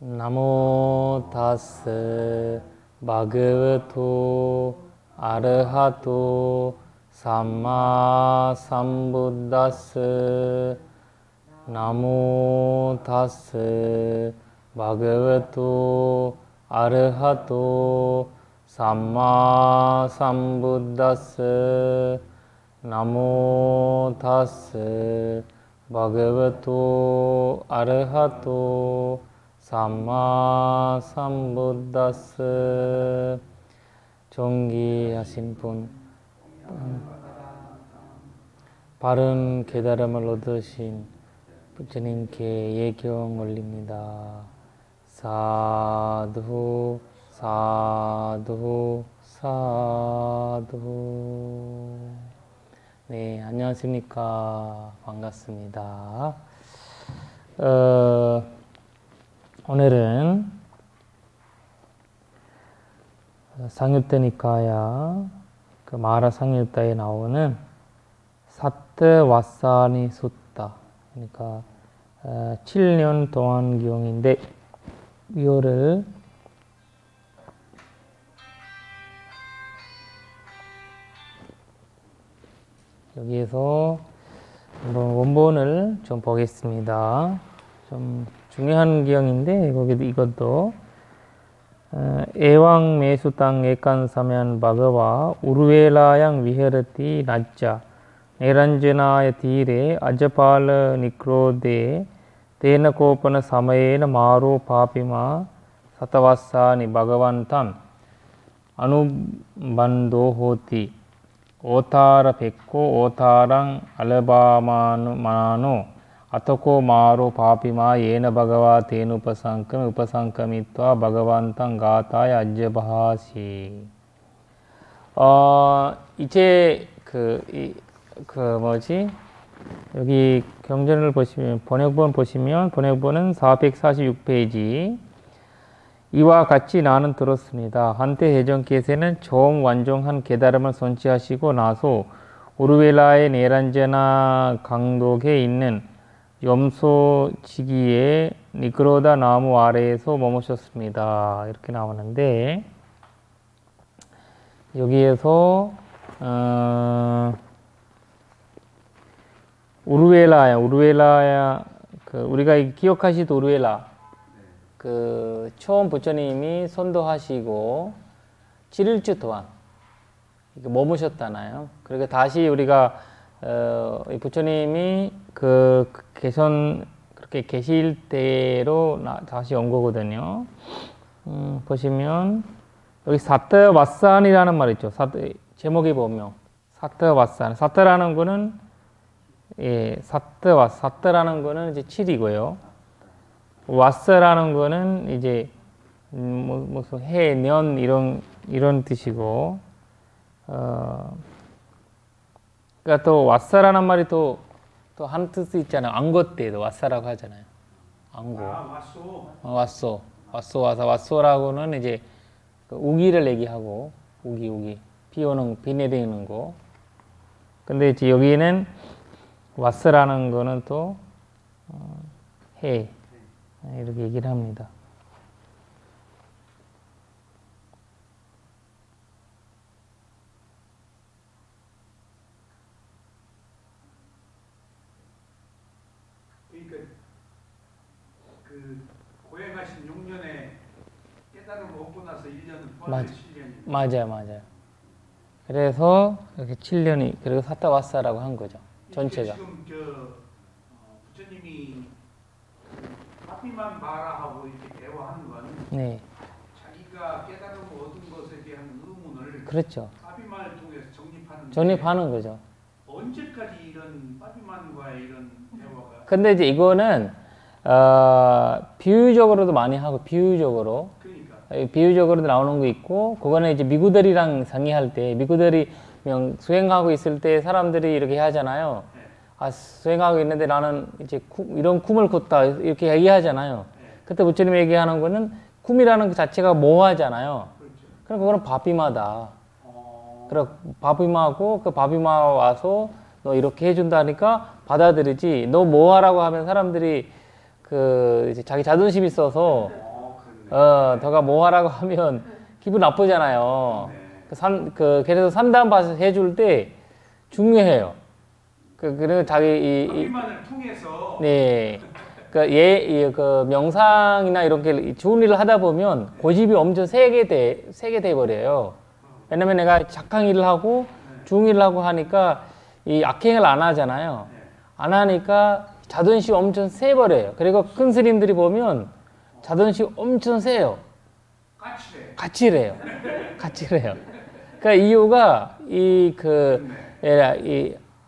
나모 타스 바그와토 아르하토 삼마 삼부다스. 나모 타스 바그와토 아르하토 삼마 삼부다스. 나모 타스 바그와토 아르하토 삼마 삼부다스. 존귀하신 분, 바른 깨달음을 얻으신 부처님께 예경 올립니다. 사두 사두 사두. 네, 안녕하십니까. 반갑습니다. 오늘은 상유tta 니카야 그 마하라 상유tta에 나오는 사트와사니 숫타, 그러니까 7년 동안 경인데, 이거를 여기에서 한번 원본을 좀 보겠습니다. 좀 중요한 기형인데, 이것도 에왕 메수땅 에칸사면 바가와 우르ዌ라양 위헤르티 나짜 네란제나야 티레 아자팔 니크로데 테나코पन समयेन मारो पापिमा सतवस्सानि भगवन्तं अनुबन्धो होति ओतार पेक्को ओतारं अलबामानो अतको मारो पापिमा येन भगवा तेन उपसंकमित्वा भगवन्तं गाताय अज्जभा시. 이제 여기 경전을 보시면, 번역본 보시면, 번역본은 446페이지. 이와 같이 나는 들었습니다. 한때 해정께서는 처음 완종한 깨달음을 선취하시고 나서 우르웰라의 네란제나 강독에 있는 염소지기의 니크로다 나무 아래에서 머무셨습니다. 이렇게 나오는데, 여기에서 우르웰라야, 우리가 기억하시도 우르웰라, 처음 부처님이 선도하시고 7일주 동안 머무셨잖아요. 그러니까 다시 우리가 부처님이 그렇게 계실 때로 다시 온 거거든요. 보시면 여기 사트와산이라는 말 있죠. 제목에 보면 사트와산, 사트라는 거는 사트라는 거는 이제 7이고요. 와스라는 거는 이제 무슨 해, 년 이런 뜻이고, 그러니까 또 와스라는 말이 또 한 뜻이 있잖아요. 안고 때도 와스라고 하잖아요. 안고. 왔소. 왔소라고는 이제 우기를 얘기하고, 우기. 비 내리는 거. 근데 이제 여기는 와스라는 거는 또 해, 이렇게 얘기를 합니다. 그러니까 고행하신 6년에 깨달음을 얻고 나서 1년은 포함해 7년이. 맞아요. 그래서 이렇게 7년이, 그리고 사타와사라고 한 거죠. 전체가. 지금 부처님이 파피만 마라하고 이렇게 대화하는 건, 네. 자기가 깨달음을 얻은 것에 대한 의문을, 그렇죠. 파피만을 통해서 정립하는 거죠. 언제까지 이런 파피만과의 이런 대화가? 근데 이제 이거는 비유적으로도 많이 하고, 비유적으로도 나오는 거 있고, 그거는 이제 미구들이랑 상의할 때, 미구들이 수행하고 있을 때 사람들이 이렇게 하잖아요. 수행하고 있는데 나는 이제 이런 꿈을 꿨다, 이렇게 얘기하잖아요. 그때 부처님이 얘기하는 거는 꿈이라는 그 자체가 모호하잖아요. 그럼 그거는 바비마다. 그럼 바비마고, 그 바비마 와서 너 이렇게 해준다니까 받아들이지, 너 뭐 하라고 하면 사람들이 이제 자기 자존심 있어서 너가 뭐 하라고 하면 기분 나쁘잖아요. 그래서 상담받아서 해줄 때 중요해요. 그리고 자기 커피만을 통해서 네. 그 명상이나 이렇게 좋은 일을 하다 보면 고집이 엄청 세게 돼 버려요. 왜냐면 내가 착한 일을 하고 좋은 일을 하고 하니까 이 악행을 안 하잖아요. 안 하니까 자존심 엄청 세 버려요. 그리고 큰 스님들이 보면 자존심 엄청 세요. 까칠해요. 그러니까 이유가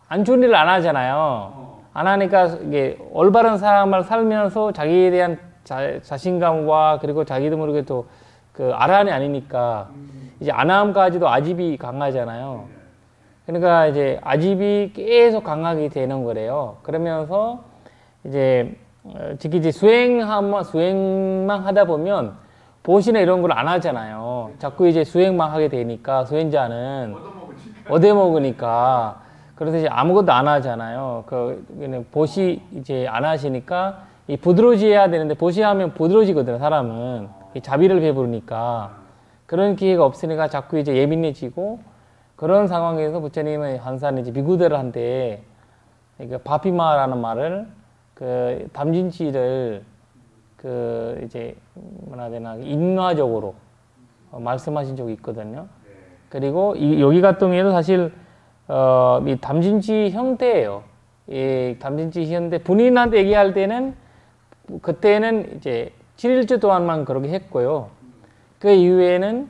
안 좋은 일을 안 하잖아요. 안 하니까 이게 올바른 삶을 살면서 자기에 대한 자신감과 그리고 자기도 모르게 또 그 아란이 아니니까 이제 안함까지도 아집이 강하잖아요. 그러니까 이제 아집이 계속 강하게 되는 거래요. 그러면서 이제 특히 이제 수행만 하다 보면 보시나 이런 걸 안 하잖아요. 자꾸 이제 수행만 하게 되니까 수행자는 얻어먹으니까 그래서 이제 아무것도 안 하잖아요. 보시 이제 안 하시니까 이 부드러워져야 되는데 보시하면 부드러워지거든요. 사람은 자비를 베푸니까 그런 기회가 없으니까 자꾸 이제 예민해지고 그런 상황에서 부처님은 항상 이제 비구들한테 그러니까 바피마라는 말을 그 담진치를 그 이제 뭐라 되나 인화적으로 말씀하신 적이 있거든요. 그리고 여기 같은 경우에도 사실 이 담진치 형태예요. 이 담진치 형태 본인한테 얘기할 때는 그때는 이제 7일째 동안만 그렇게 했고요. 그 이후에는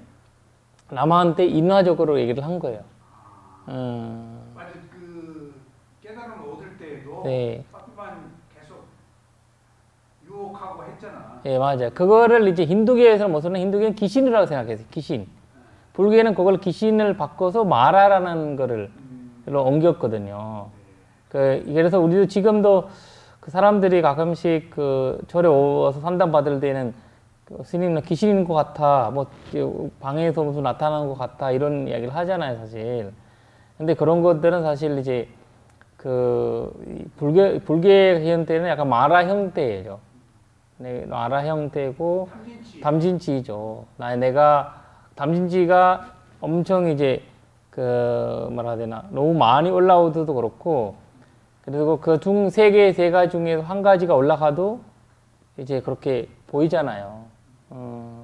남한테 인화적으로 얘기를 한 거예요. 맞아, 그 깨달음을 얻을 때도 네. 파피만 계속 유혹하고 했잖아. 예, 맞아요. 그거를 이제 힌두교에서는 무슨 힌두교는 귀신이라고 생각했어요. 귀신. 불교에는 그걸 귀신을 바꿔서 마라라는 거를 옮겼거든요. 그래서 우리도 지금도 그 사람들이 가끔씩 그 절에 오서 상담 받을 때는 스님은 귀신인 것 같아, 뭐 방에서 무슨 나타나는 것 같아 이런 이야기를 하잖아요, 사실. 근데 그런 것들은 사실 이제 그 불교의 형태는 약간 마라 형태예요. 네, 마라 형태고 담진치죠. 내가 담진치가 엄청 이제 그 뭐라 해야 되나 너무 많이 올라오도 그렇고 그리고 그 세 가지 중에 한 가지가 올라가도 이제 그렇게 보이잖아요.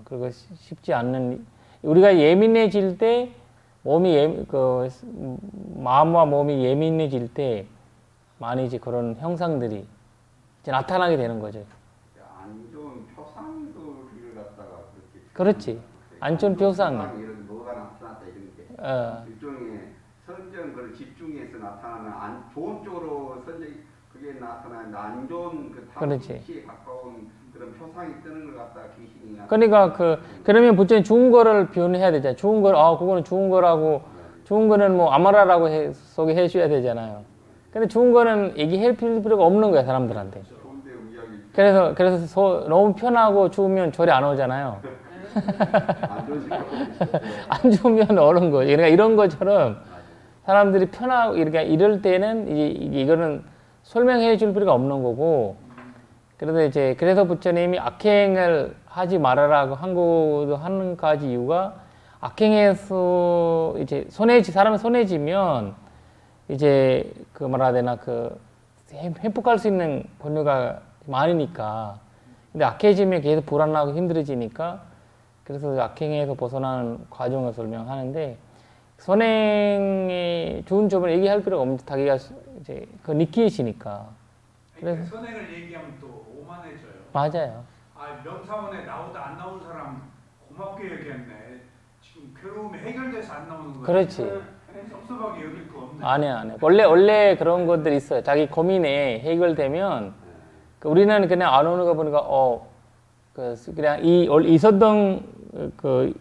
그리고 쉽지 않는 우리가 예민해질 때 마음과 몸이 예민해질 때 많이 이제 그런 형상들이 이제 나타나게 되는 거죠. 안 좋은 표상도 우리를 갖다가 그렇게. 그렇지. 안 좋은 표상. 이런 뭐가 나타났다 이런 게. 일종의 선정 그걸 집중해서 나타나는 안 좋은 쪽으로 선정 그게 나타나는 안 좋은 그 타치에 가까운 그런 표상이 뜨는 걸 갖다가 귀신이. 그러니까 그러면 부처님 좋은 거를 표현해야 되잖아요. 좋은 걸 그거는 좋은 거라고 좋은 거는 뭐 아마라라고 소개해 줘야 되잖아요. 근데 좋은 거는 얘기할 필요가 없는 거야 사람들한테. 그래서 너무 편하고 좋으면 절에 안 오잖아요. 안 좋으면 오는 거예요. 그러니까 이런 것처럼 사람들이 편하고 이럴 때는 이거는 설명해 줄 필요가 없는 거고. 그래서 부처님이 악행을 하지 말아라고 하는 가지 이유가 악행에서 이제 사람이 손해지면 이제 그 뭐라 해야 되나 회복할 수 있는 권유가 많으니까. 근데 악해지면 계속 불안하고 힘들어지니까 그래서 악행에서 벗어나는 과정을 설명하는데 선행의 좋은 점을 얘기할 필요가 없는 자기가 이제 그 느끼시니까. 그래서 선행을 얘기하면 또 오만해져요. 맞아요. 명사원에 나오다 안 나온 사람 고맙게 얘기했네. 지금 괴로움이 해결돼서 안 나오는 거야. 그렇지. 섭섭하게 여길 거 없네. 아니야. 원래 그런 것들이 있어요. 자기 고민에 해결되면 우리는 그냥 안 오는 거 보니까 그냥 있었던 그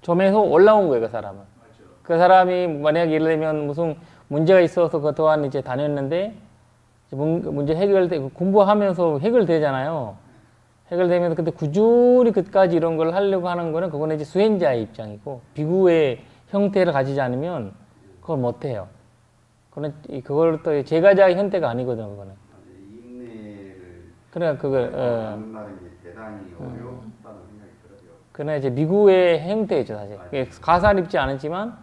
점에서 올라온 거예요, 그 사람은. 맞아. 그 사람이 만약 예를 들면 무슨 문제가 있어서 그동안 이제 다녔는데 문제 해결되고 공부하면서 해결되잖아요. 해결되면서 근데 꾸준히 끝까지 이런 걸 하려고 하는 거는 그거는 이제 수행자의 입장이고 비구의 형태를 가지지 않으면 그걸 못 해요. 그걸 또 제가자의 형태가 아니거든, 그거는. 인내를. 그러니까 그걸 만나는 게 대단히 어렵다는 생각이 그러나 이제 미국의 형태죠, 사실. 가사를 입지 않았지만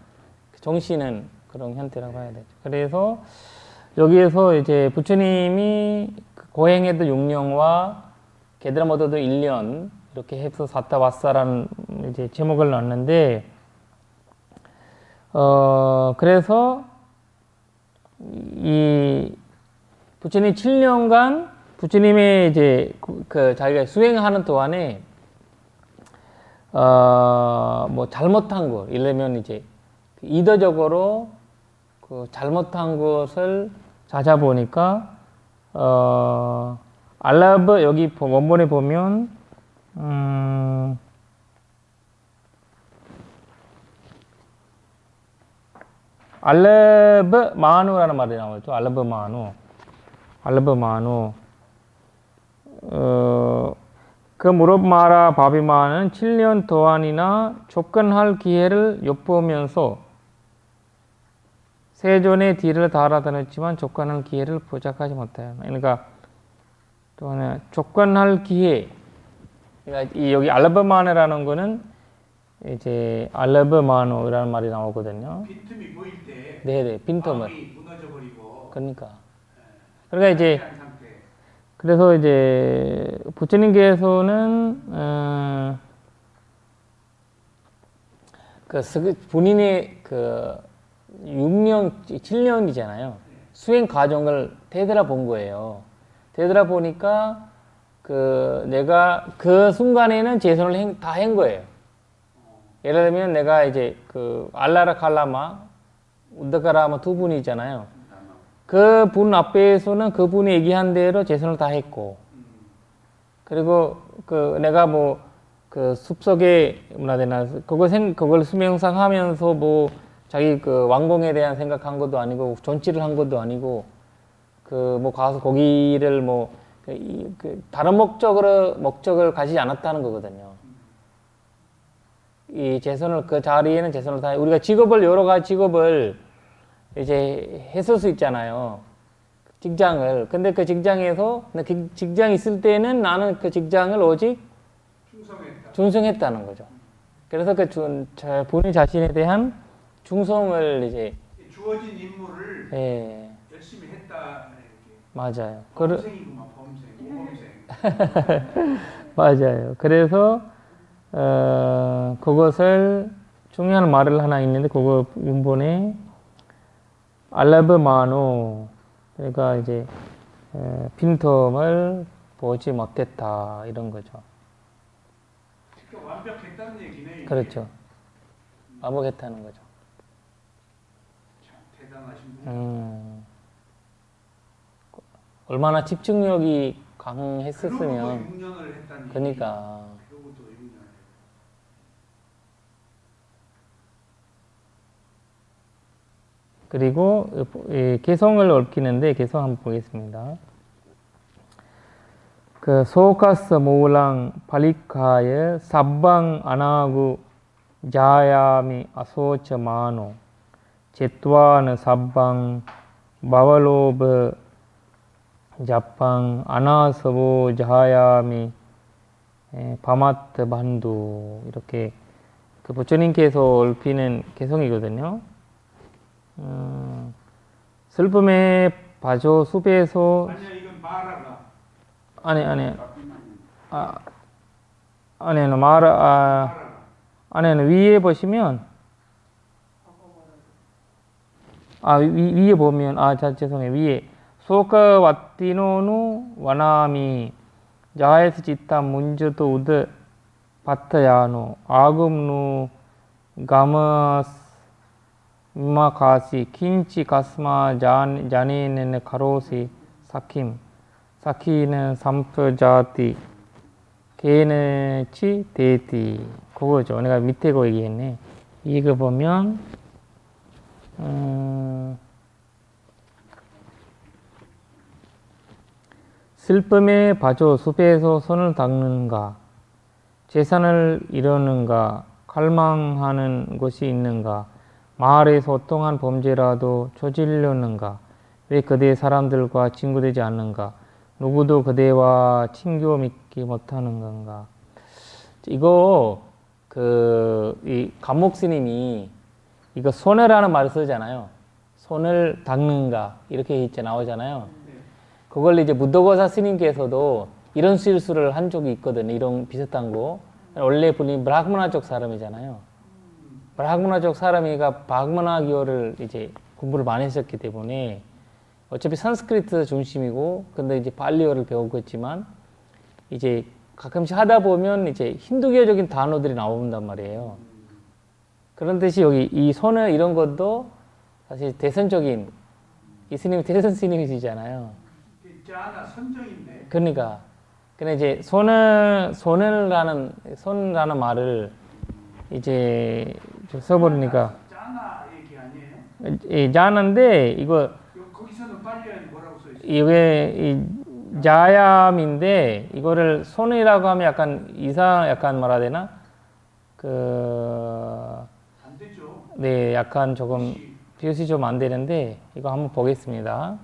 정신은 그런 형태라고 봐야 되죠. 그래서 여기에서 이제 부처님이 고행해도 6년과 게드라모더도 1년 이렇게 해서 사타와사라는 이제 제목을 놨는데, 그래서 이 부처님 7년간 부처님의 이제 그 자기가 수행하는 동안에 뭐 잘못한 거, 예를 들면 이제 이도적으로 그 잘못한 것을 찾아보니까 알라브 여기 원본에 보면 알라브 마누라는 말이 나오죠. 알라브 마누. 그 무릎마라 바비마는 7년 동안이나 접근할 기회를 엿보면서 세존의 뒤를 달아다녔지만 접근할 기회를 포착하지 못해요. 그러니까 또 하나 접근할 기회. 그러니까 이 여기 알라브마누라는 거는 이제 알라브마누라는 말이 나오거든요. 빈틈이 보일 때 네네, 빈틈을. 마음이 무너져 버리고. 그러니까 이제 상태. 그래서 이제 부처님께서는 본인의 그 6년, 7년이잖아요. 수행 과정을 되돌아본 거예요. 되돌아보니까 내가 그 순간에는 제선을 다 한 거예요. 예를 들면 내가 이제 알라라 칼라마, 우드가라마 두 분이 있잖아요. 그 분 앞에서는 그분이 얘기한 대로 제선을 다 했고, 그리고 내가 뭐 숲속에 뭐라 되나 그걸 수명상하면서 뭐 자기 왕궁에 대한 생각한 것도 아니고 존치를 한 것도 아니고 뭐 가서 거기를 뭐 다른 목적을 가지지 않았다는 거거든요. 이 제선을 그 자리에는 제선을 다 우리가 여러 가지 직업을 이제 했을 수 있잖아요. 직장을. 근데 그 직장에서 그 직장이 있을 때는 나는 그 직장을 오직 충성했다는 거죠. 그래서 본인 자신에 대한 충성을 이제 주어진 임무를 열심히 했다. 맞아요. 범생이구만, 범생. 맞아요. 그래서 그것을 중요한 말을 하나 있는데 그거 문본에 알라브마누, 그러니까 이제 빈틈을 보지 못했다 이런 거죠. 그러니까 완벽했다는 얘기네. 이게. 그렇죠. 완벽했다는 거죠. 참 대단하신 분. 얼마나 집중력이 강했었으면. 6년을 했다니. 그러니까. 그러고도 6년. 그리고 개성을 얽히는데 개성 한번 보겠습니다. 소카스 모랑 팔리카에 sab방 아나구 자야미 아소처 마노 제트와는 sab방 바발로브 잡방 아나서보 자야미 바마트 반두 이렇게 부처님께서 얽히는 개성이거든요. 슬픔의 바조 숲에서 아니야, 이건 마라가. 아니 위에 보시면 위에 보면 죄송해요. 위에 소카 와티노누 와나미 자에스 지타 문저도 우드 바타야노 아금누 가마스 마카시 킨치 가스마 자네는 가로시 사키는 삼프자티 걔는 치 데티 그거죠. 내가 밑에 거 얘기했네. 이거 보면 슬픔의 바조 숲에서 손을 닦는가, 재산을 이루는가, 갈망하는 것이 있는가, 마을에서 어떠한 범죄라도 저지르는가, 왜 그대 사람들과 친구되지 않는가, 누구도 그대와 친교 맺지 못하는 건가. 이거 이 감목 스님이 이거 손해라는 말을 쓰잖아요. 손을 닦는가 이렇게 이제 나오잖아요. 그걸 이제 무도거사 스님께서도 이런 실수를 한 적이 있거든요. 이런 비슷한 거. 원래 분이 브라흐마나족 사람이잖아요. 브라흐마나족 사람이가 바그마나기어를 이제 공부를 많이 했었기 때문에 어차피 산스크리트 중심이고, 근데 이제 발리어를 배우고 있지만 이제 가끔씩 하다 보면 이제 힌두교적인 단어들이 나온단 말이에요. 그런 듯이 여기 이 손을 이런 것도 사실 대선적인, 이 스님이 대선 스님이시잖아요. 자나 선정인데. 그러니까. 근데 이제 손이라는 말을 이제 써버리니까. 자나 얘기 아니에요? 예, 자나인데 이거 거기서는 빨리 뭐라고 써 있어요? 이게 이 자얌인데 이거를 손이라고 하면 약간 뭐라 해야 되나? 안 되죠. 네, 약간 조금 비웃이 좀 안 되는데 이거 한번 보겠습니다.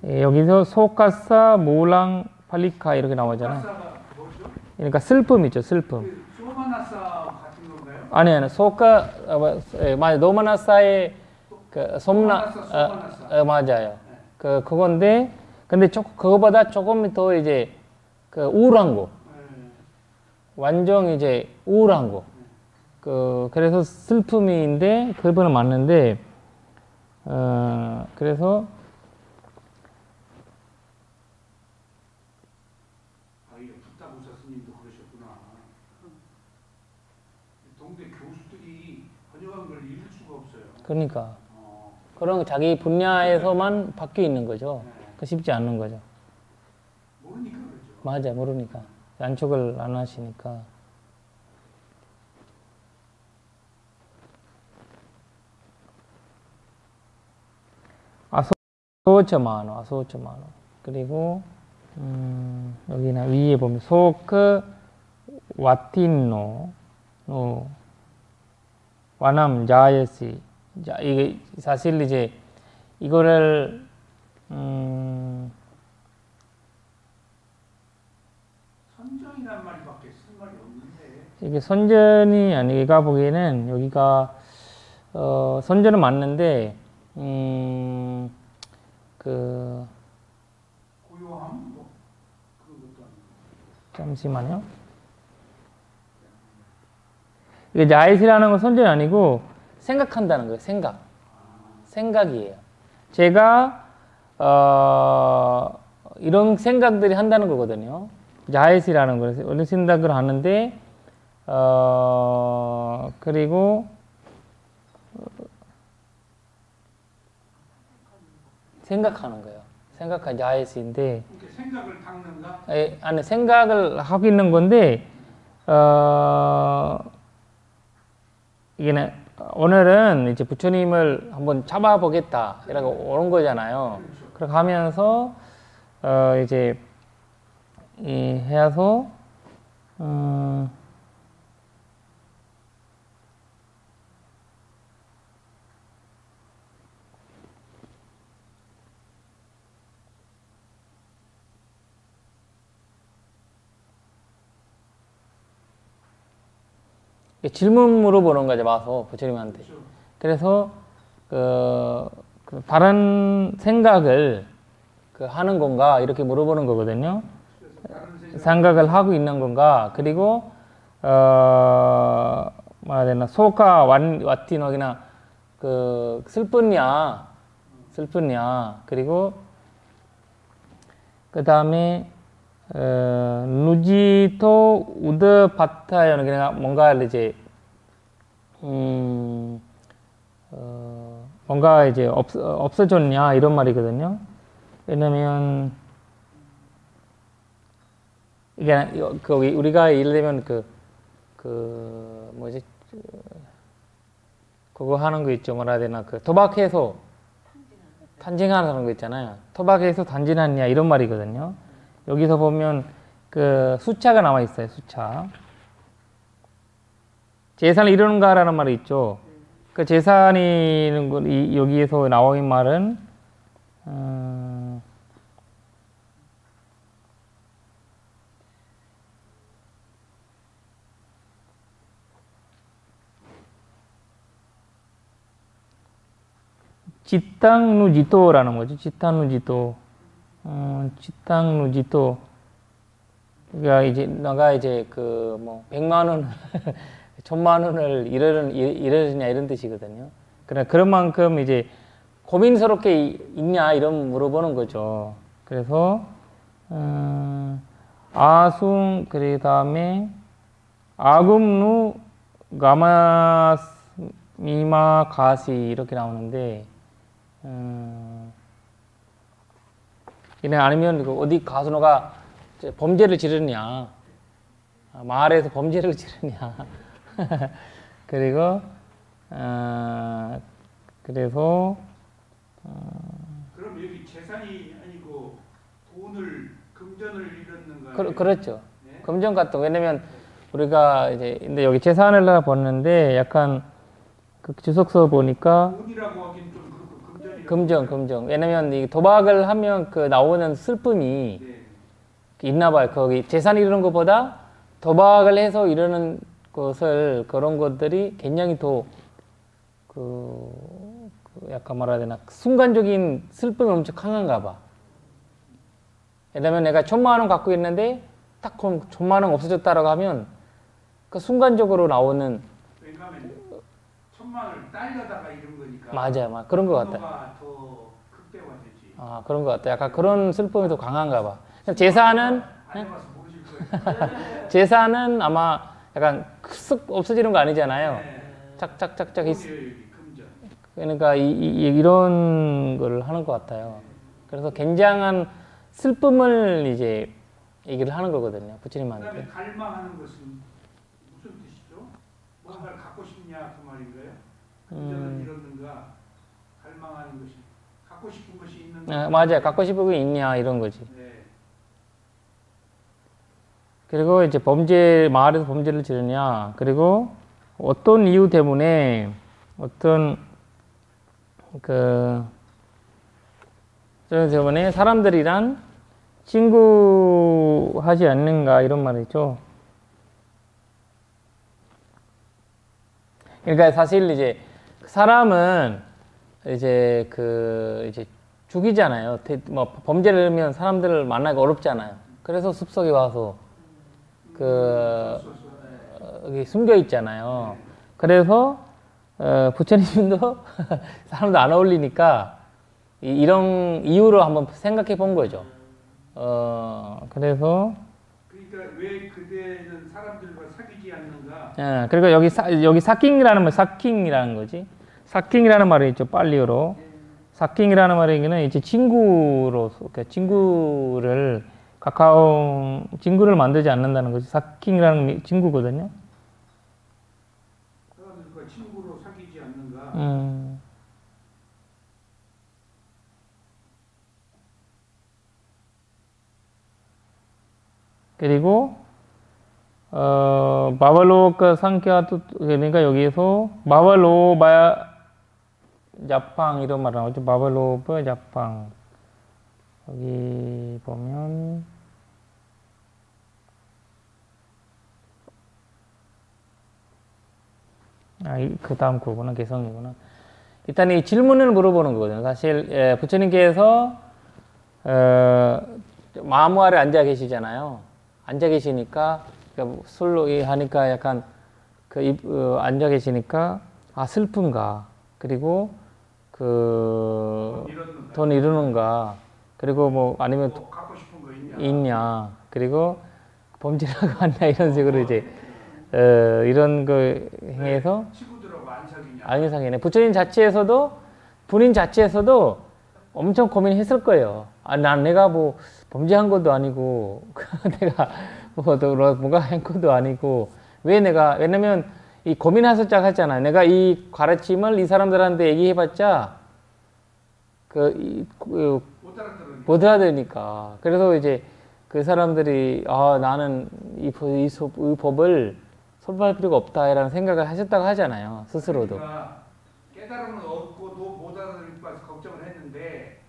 예, 여기서 소카사, 모랑, 팔리카 이렇게 나오잖아요. 소카사가 뭐죠? 그러니까 슬픔이죠, 슬픔. 그 소마나사 같은 건가요? 아니, 맞아요. 노마나사의 소마나사. 맞아요. 그건데, 근데 그거보다 조금 더 이제 우울한 거. 완전 이제 우울한 거. 그래서 슬픔인데, 그분은 맞는데, 그래서, 부타부사 스님도 그러셨구나. 동대 교수들이 번역한 걸 읽을 수가 없어요. 그러니까. 그런 자기 분야에서만 바뀌어 있는 거죠. 네. 그 쉽지 않은 거죠. 모르니까 그러죠. 맞아, 모르니까. 양쪽을 안 하시니까. 아소처마노. 그리고, 여기나 위에 보면, 소크, 와틴노, 와남, 자예시. 자, 이게 사실 이제, 이거를, 선정이란 말밖에 쓴 말이 없는데. 이게 선전이 아니가 보기에는 여기가 선전은 맞는데 고요함 뭐 그것도 아니고. 잠시만요. 이게 자이시라는 건 선전이 아니고 생각한다는 거예요. 생각이에요. 제가 이런 생각들이 한다는 거거든요. 자이시라는 거예요. 이런 생각을 하는데 그리고 생각하는 거예요. 생각한 자이시인데 생각을 닦는다? 아니 생각을 하고 있는 건데 이게 오늘은 이제 부처님을 한번 잡아보겠다 이라고 오는 거잖아요. 그렇게 하면서 이제 해서 질문 물어보는 거죠. 와서 부처님한테. 그래서 다른 생각을 하는 건가 이렇게 물어보는 거거든요. 생각을 하고 있는 건가. 그리고 뭐라 해야 되나 소카 와티노기나 슬프냐. 그리고 그 다음에 누지토 우드 바타요는 그냥 뭔가 이제 뭔가 이제 없어졌냐 이런 말이거든요. 왜냐면 이게 우리가 예를 들면 뭐지 그거 하는 거 있죠. 뭐라 해야 되나 도박해서 탄징하는 거 있잖아요. 도박해서 단진하냐 이런 말이거든요. 여기서 보면 숫자가 나와 있어요. 숫자. 재산을 이루는가라는 말이 있죠. 그 재산이 여기에서 나오는 말은 치탕누지토라는 거죠. 치탕누지토. 치탕누지토. 그러니까 이제 내가 이제 그 뭐 100만 원, 1000만 원을 이러느냐 이런 뜻이거든요. 그런 만큼 이제 고민스럽게 있냐 이런 물어보는 거죠. 그래서 아숭 그다음에 아금누 가마미마 가시 이렇게 나오는데 이네 아니면 어디 가서 너가 범죄를 지르냐 마을에서 범죄를 지르냐 그리고 그래서 그럼 여기 재산이 아니고 돈을 금전을 잃었는가? 그렇죠. 네? 금전 같은 왜냐면 우리가 이제 근데 여기 재산을 하나 봤는데 약간 그 주석서 보니까 돈이라고 하긴 좀 그렇고 금전 왜냐면 이 도박을 하면 그 나오는 슬픔이 네. 있나 봐요. 거기 재산 이루는 것보다 도박을 해서 이루는 것을 그런 것들이 굉장히 더 약간 말해야 되나 순간적인 슬픔이 엄청 강한가 봐. 왜냐면 내가 1000만 원 갖고 있는데 딱 그럼 1000만 원 없어졌다라고 하면 그 순간적으로 나오는 왜냐하면 1000만 원을 딸려다가 이런 거니까 맞아요. 그런 것 같아요. 더 극대화되지. 아 그런 것 같아요. 약간 그런 슬픔이 더 강한가 봐. 재산은 안 해봐서 모르실 거예요. 재산은 아마 약간 쓱 없어지는 거 아니잖아요. 네. 짝짝짝짝 금전. 그러니까 이런 걸 하는 것 같아요. 그래서 굉장한 슬픔을 이제 얘기를 하는 거거든요. 부처님한테. 그다음에 갈망하는 것은 무슨 뜻이죠? 뭔가를 갖고 싶냐 그 말인가요? 금전을 잃었는가? 갈망하는 것이 갖고 싶은 것이 있는가? 맞아요. 갖고 싶은 게 있냐 이런 거지. 네. 그리고 이제 마을에서 범죄를 지르냐. 그리고 어떤 이유 때문에 어떤 때문에 사람들이란 친구하지 않는가 이런 말이죠. 그러니까 사실 이제 사람은 이제 이제 죽이잖아요. 뭐 범죄를 하면 사람들을 만나기 어렵잖아요. 그래서 숲속에 와서 여기 숨겨 있잖아요. 그래서 부처님도 사람도 안 어울리니까 이런 이유로 한번 생각해 본 거죠. 그래서 그러니까 왜 그대는 사람들과 사귀지 않는가? 그리고 여기 사킹이라는 거지. 사킹이라는 말이 있죠. 빨리어로. 사킹이라는 말에는 이제 그러니까 친구를 만들지 않는다는 거지. 사킹이라는 친구거든요. 사람들과 친구로 사귀지 않는가? 그리고 바발로크 상ఖ్యా도 그러니까 여기에서 바발로바 자팡 이런 말 나오죠. 바발로바 자팡 여기 보면 그 다음 거구나. 개성이구나. 일단 이 질문을 물어보는 거거든요. 사실 부처님께서 마무아래 앉아 계시잖아요. 앉아 계시니까 술로 하니까 약간 앉아 계시니까 슬픈가 그리고 돈 잃었는가 그리고 뭐 아니면 갖고 싶은 거 있냐 그리고 범죄를 하고 왔냐 이런 식으로 이제 이런 거 행해서 친구들하고 안 사귀네. 부처님 자체에서도 본인 자체에서도 엄청 고민했을 거예요. 내가 뭐 범죄한 것도 아니고 내가 뭔가 한 것도 아니고 왜냐면 이 고민하셨자 했잖아요. 내가 이 가르침을 이 사람들한테 얘기해봤자 못 알아들으니까. 그래서 이제 그 사람들이 나는 이 법을 설파할 필요가 없다라는 생각을 하셨다고 하잖아요. 스스로도. 그러니까 깨달음을 얻고도 못 알아들을 것 같아서 걱정을 했는데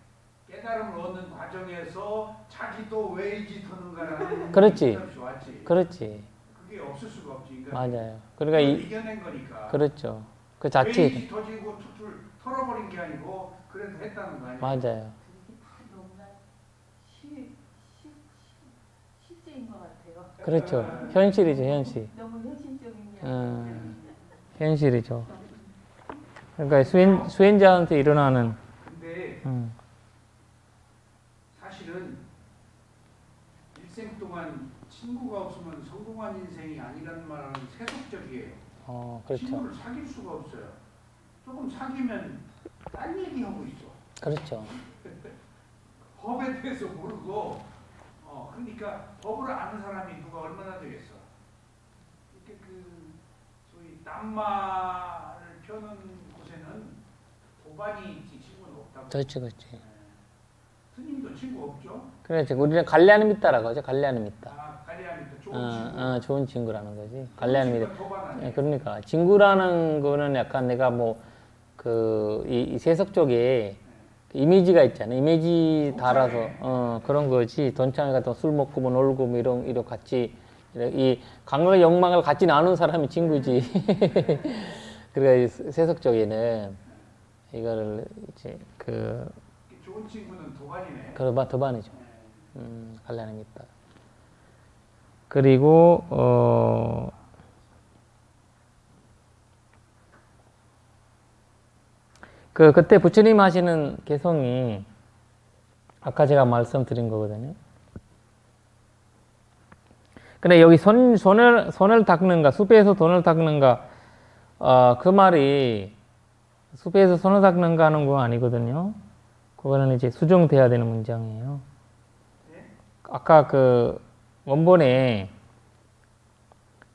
깨달음을 얻는 과정에서 자기도 왜 이 짓 하는가라는 그렇지. 왔지. 그렇지. 그게 없을 수가 없지. 맞아요. 그러니까 이겨낸 거니까. 그렇죠. 그 자체. 왜 이 짓 터지고 툴툴 털어버린 게 아니고 그래도 했다는 거 아니에요? 맞아요. 너무나 실제인 것 같아요. 그렇죠. 현실이죠, 현실. 너무 현실적인 게 현실이죠. 그러니까 수행자한테 일어나는. 근데 사실은 일생 동안 친구가 없으면 성공한 인생이 아니라는 말은 세속적이에요. 그렇죠. 친구를 사귈 수가 없어요. 조금 사귀면 딴 얘기하고 있어. 그렇죠. 법에 대해서 모르고, 그러니까 법을 아는 사람이 누가 얼마나 되겠어. 이렇게 소위 딴말을 펴는 곳에는 도반이 있지 친구는 없다고. 그렇지, 그렇지. 스님도 친구 없죠? 그렇지. 우리는 갈레아는 미따라고 하죠. 갈레아는 미따. 갈리아미도 좋은 친구. 좋은 친구라는 거지. 갈레아는 미따. 도반 그러니까 친구라는 거는 약간 내가 이 세속 쪽에 이미지가 있잖아. 이미지 달아서 그런 거지. 돈창에 가서 술 먹고 놀고 이런 같이 이 감각의 욕망을 같이 나눈 사람이 친구지. 그러니까 세속 쪽에는 이거를 이제 좋은 친구는 도반이네. 도반이죠. 갈라냅니다. 그리고 그때 부처님 하시는 개성이 아까 제가 말씀드린 거거든요. 근데 여기 손을 닦는가, 숲에서 손을 닦는가, 그 말이 숲에서 손을 닦는가 하는 거 아니거든요. 그거는 이제 수정돼야 되는 문장이에요. 아까 원본에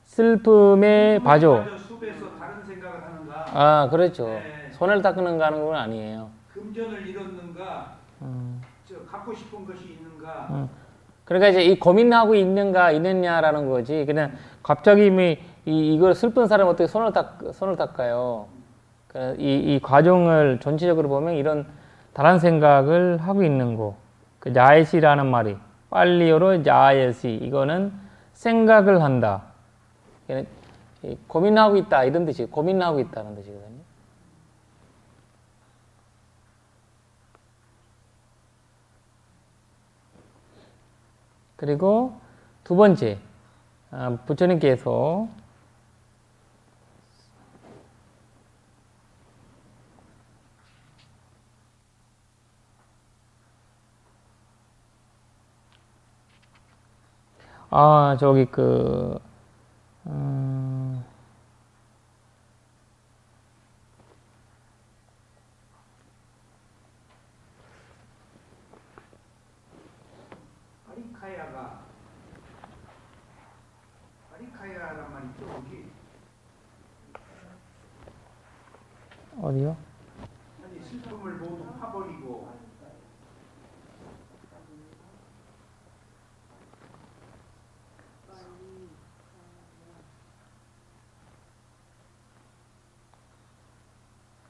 슬픔의 바조. 숲에서 다른 생각을 하는가. 그렇죠. 네. 손을 닦는가 하는 건 아니에요. 금전을 잃었는가. 갖고 싶은 것이 있는가. 그러니까 이제 이 고민하고 있느냐라는 거지. 그냥 갑자기 이걸 슬픈 사람 어떻게 손을 닦아요. 이 과정을 전체적으로 보면 이런 다른 생각을 하고 있는 거. 야에시라는 말이 빨리어로 야에시. 이거는 생각을 한다. 고민하고 있다 이런 뜻이 고민하고 있다는 뜻이거든요. 그리고 두 번째, 부처님께서 저기 파리카야란 말이 있죠, 거기. 어디요? 아니, 슬픔을 모두 파버리고.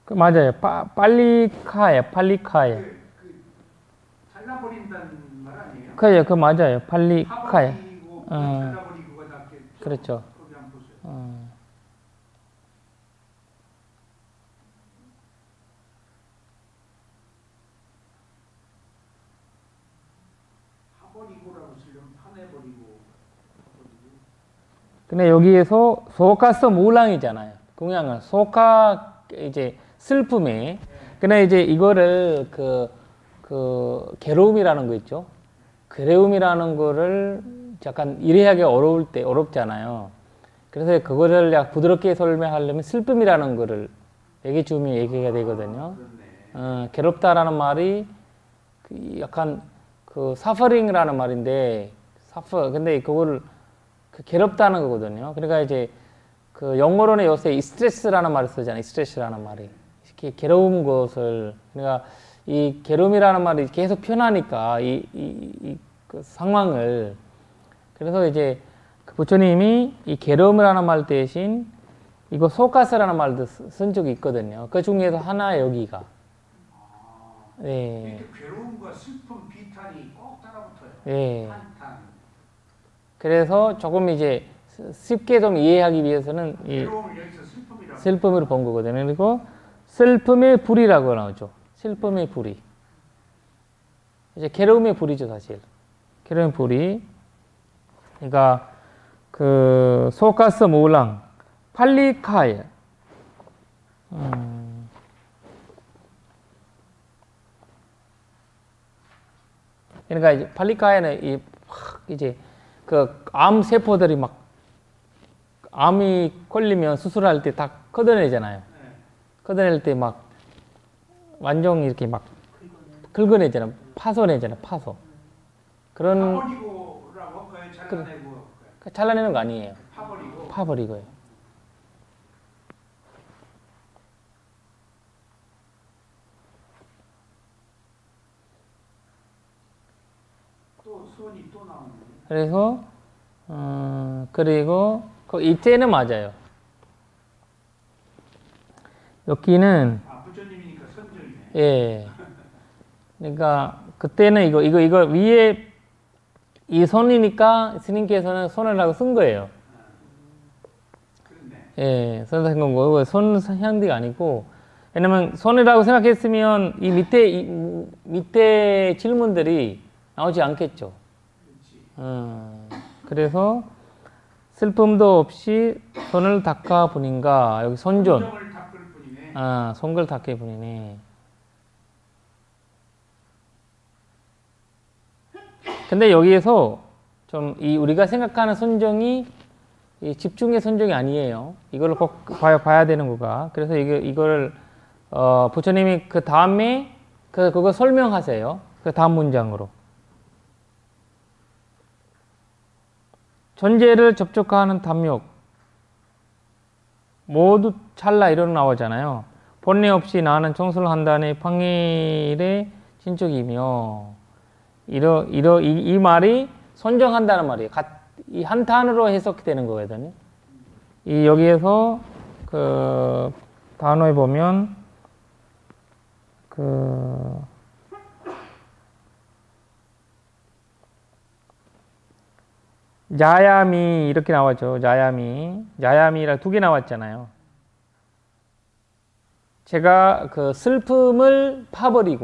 맞아요. 팔리카야. 잘라버린다는 말 아니에요? 그래요, 맞아요. 팔리카야. 파버리고 잘라버리고가 낫겠죠? 그렇죠. 거기 한번 보세요. 파버리고라고 쓰려면 파내버리고. 근데 여기에서 소카서 무랑이잖아요. 공양은 이제 슬픔에. 근데 이제 이거를 괴로움이라는 거 있죠. 괴로움이라는 거를 약간 이해하기 어렵잖아요. 그래서 그거를 약간 부드럽게 설명하려면 슬픔이라는 거를 얘기가 되거든요. 괴롭다라는 말이 약간 사퍼링이라는 말인데, 근데 그거를 괴롭다는 거거든요. 그러니까 이제 영어로는 요새 스트레스라는 말을 쓰잖아요. 스트레스라는 말이. 이렇게 괴로운 것을, 그러니까 이 괴로움이라는 말이 계속 표현하니까 그 상황을. 그래서 이제 부처님이 이 괴로움이라는 말 대신 이거 소카스라는 말도 쓴 적이 있거든요. 그 중에서 하나 여기가. 네. 이렇게 괴로움과 슬픔, 비탄이 꼭 따라붙어요. 네. 한탄. 그래서 조금 이제 쉽게 좀 이해하기 위해서는 이 괴로움을 여기서 슬픔이라고. 슬픔으로 본 거거든요. 그리고 슬픔의 불이라고 나오죠. 슬픔의 불이. 이제 괴로움의 불이죠, 사실. 괴로움의 불이. 그러니까 그 소가스 모랑 팔리카이. 그러니까 이제 팔리카에는 이제 그 암 세포들이 막 암이 걸리면 수술할 때 다 걷어내잖아요. 걷어낼 때 막 완전 이렇게 막 긁어내잖아요. 파손내잖아요. 파손. 그런 파버리고라고 할까요? 잘라내고 잘라내는 거 아니에요. 파버리고. 파버리고요. 또 수원이 또 나오는. 그래서 그리고 그 이때는 맞아요. 여기는 부처님이니까 선정이네. 예. 그러니까 그때는 이거 위에 이 손이니까 스님께서는 손을 하고 쓴 거예요. 그렇네. 예, 손을 쓴 거고 손 향기가 아니고 왜냐면 손이라고 생각했으면 이 밑에 질문들이 나오지 않겠죠. 그래서 슬픔도 없이 손을 닦아 보닌가 여기 손존. 손정을 닦을 뿐이네. 손을 닦을 뿐이네. 근데 여기에서 좀 우리가 생각하는 손정이 이 집중의 손정이 아니에요. 이걸 꼭 봐야 되는 거가. 그래서 이걸 부처님이 그 다음에 그거 설명하세요. 그 다음 문장으로. 존재를 접촉하는 탐욕 모두 찰나 이런 나오잖아요. 본래 없이 나는 청소를 한다는 판결의 진적이며 이 말이 선정한다는 말이에요. 이 한 단어로 해석되는 거거든요. 여기에서 그 단어에 보면 자야미 이렇게 나왔죠. 자야미라 두 개 나왔잖아요. 제가 그 슬픔을 파버리기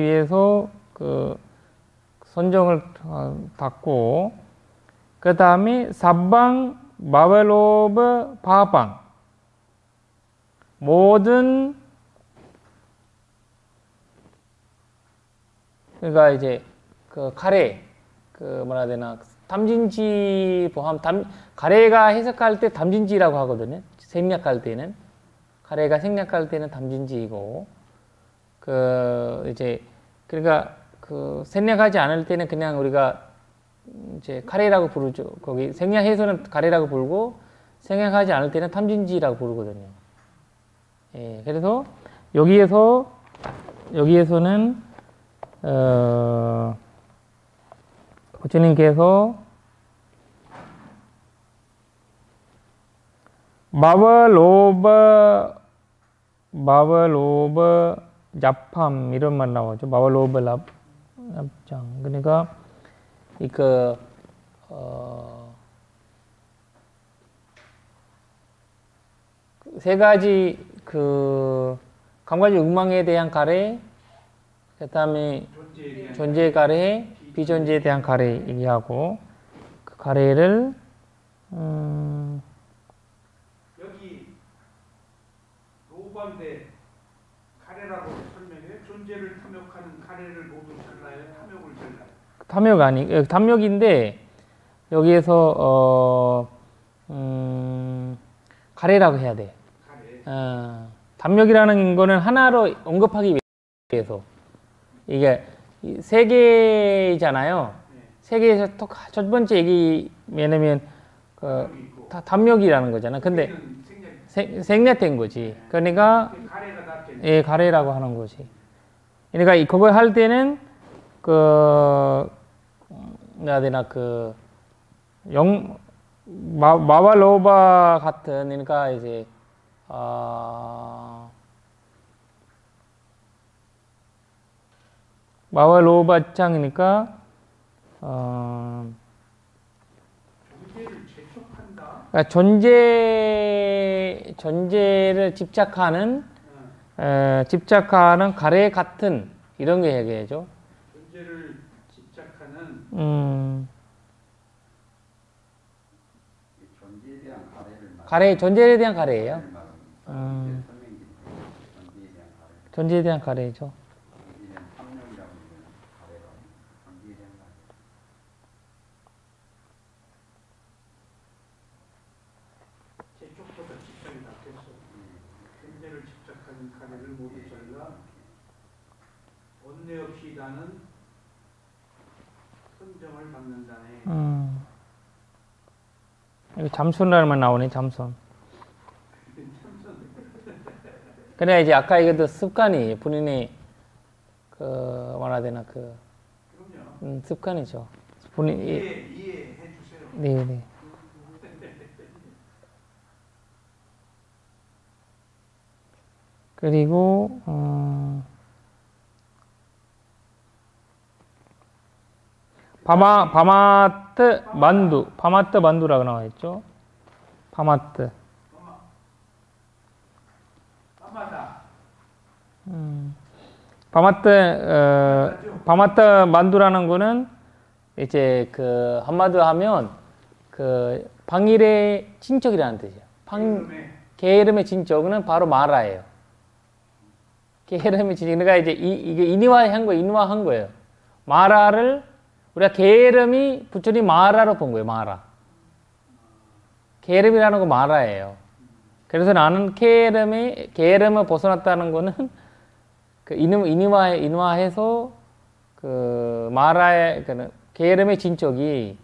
위해서 그 선정을 닫고 그 다음에 사방 마벨로브 파방 모든 그러니까 이제 그 가래 뭐라 해야 되나 담진지 포함 가래가 해석할 때 담진지라고 하거든요. 생략할 때는 가래가 생략할 때는 담진지이고 이제 그러니까 생략하지 않을 때는 그냥 우리가 이제 가래라고 부르죠. 거기 생략해서는 가래라고 부르고 생략하지 않을 때는 담진지라고 부르거든요. 예, 그래서 여기에서는 부처님께서 마블로브 잡함 이런 말 나오죠. 마블로브 납장. 그러니까 세 가지 감가지 욕망에 대한 가래, 그다음에 존재의 가래, 비존재에 대한 가래 얘기하고 그 가래를 여기 노반대 가래라고 설명해. 존재를 탐욕하는 가래를 모두 잘라요. 탐욕을 잘라요. 탐욕인데 여기에서 가래라고 해야 돼. 가래. 탐욕이라는 거는 하나로 언급하기 위해서 이게 세 개잖아요. 세 개에서 첫 번째 얘기 왜냐면 탐욕이라는 거잖아. 근데 생략된 거지. 그러니까 가래라고 하는 거지. 그러니까 그걸 할 때는 뭐야 되나 마발로바 같은 그러니까 이제 마발로바 장이니까 존재를 재촉한다. 그러니까 존재를 집착하는 가래 같은 이런 게 얘기해죠. 존재를 집착하는 존재에 대한 가래를 존재에 대한 가래예요. 존재에 대한 가래. 존재에 대한 가래죠. 존재에 대한 탐욕이라고 하는 가래가 존재에 대한 가래. 제 쪽보다 집착이 낫겠어. 존재를 집착하는 가래를 모두 잘라 원내 없이 나는 선정을 받는다네. 여기 잠손이라는 말 나오네, 잠손. 그래, 이제 아까 이것도 습관이, 본인이, 뭐라 되나, 그럼요. 습관이죠. 본인이. 이해해 주세요. 네네. 그리고, 바마트 만두라고 나와 있죠. 바마트. 밤마다. 바마트 만두라는 거는 이제 한마디로 하면 방일의 친척이라는 뜻이에요. 게으름의 친척은 바로 마라예요. 게으름의 친척. 그러니까 이제 이게 인화한 거예요. 마라를 우리가 게으름이 부처님 마라로 본 거예요. 마라. 게으름이라는 거 마라예요. 그래서 나는 게으름을 벗어났다는 거는 인화해서 마라의 게으름의 진적이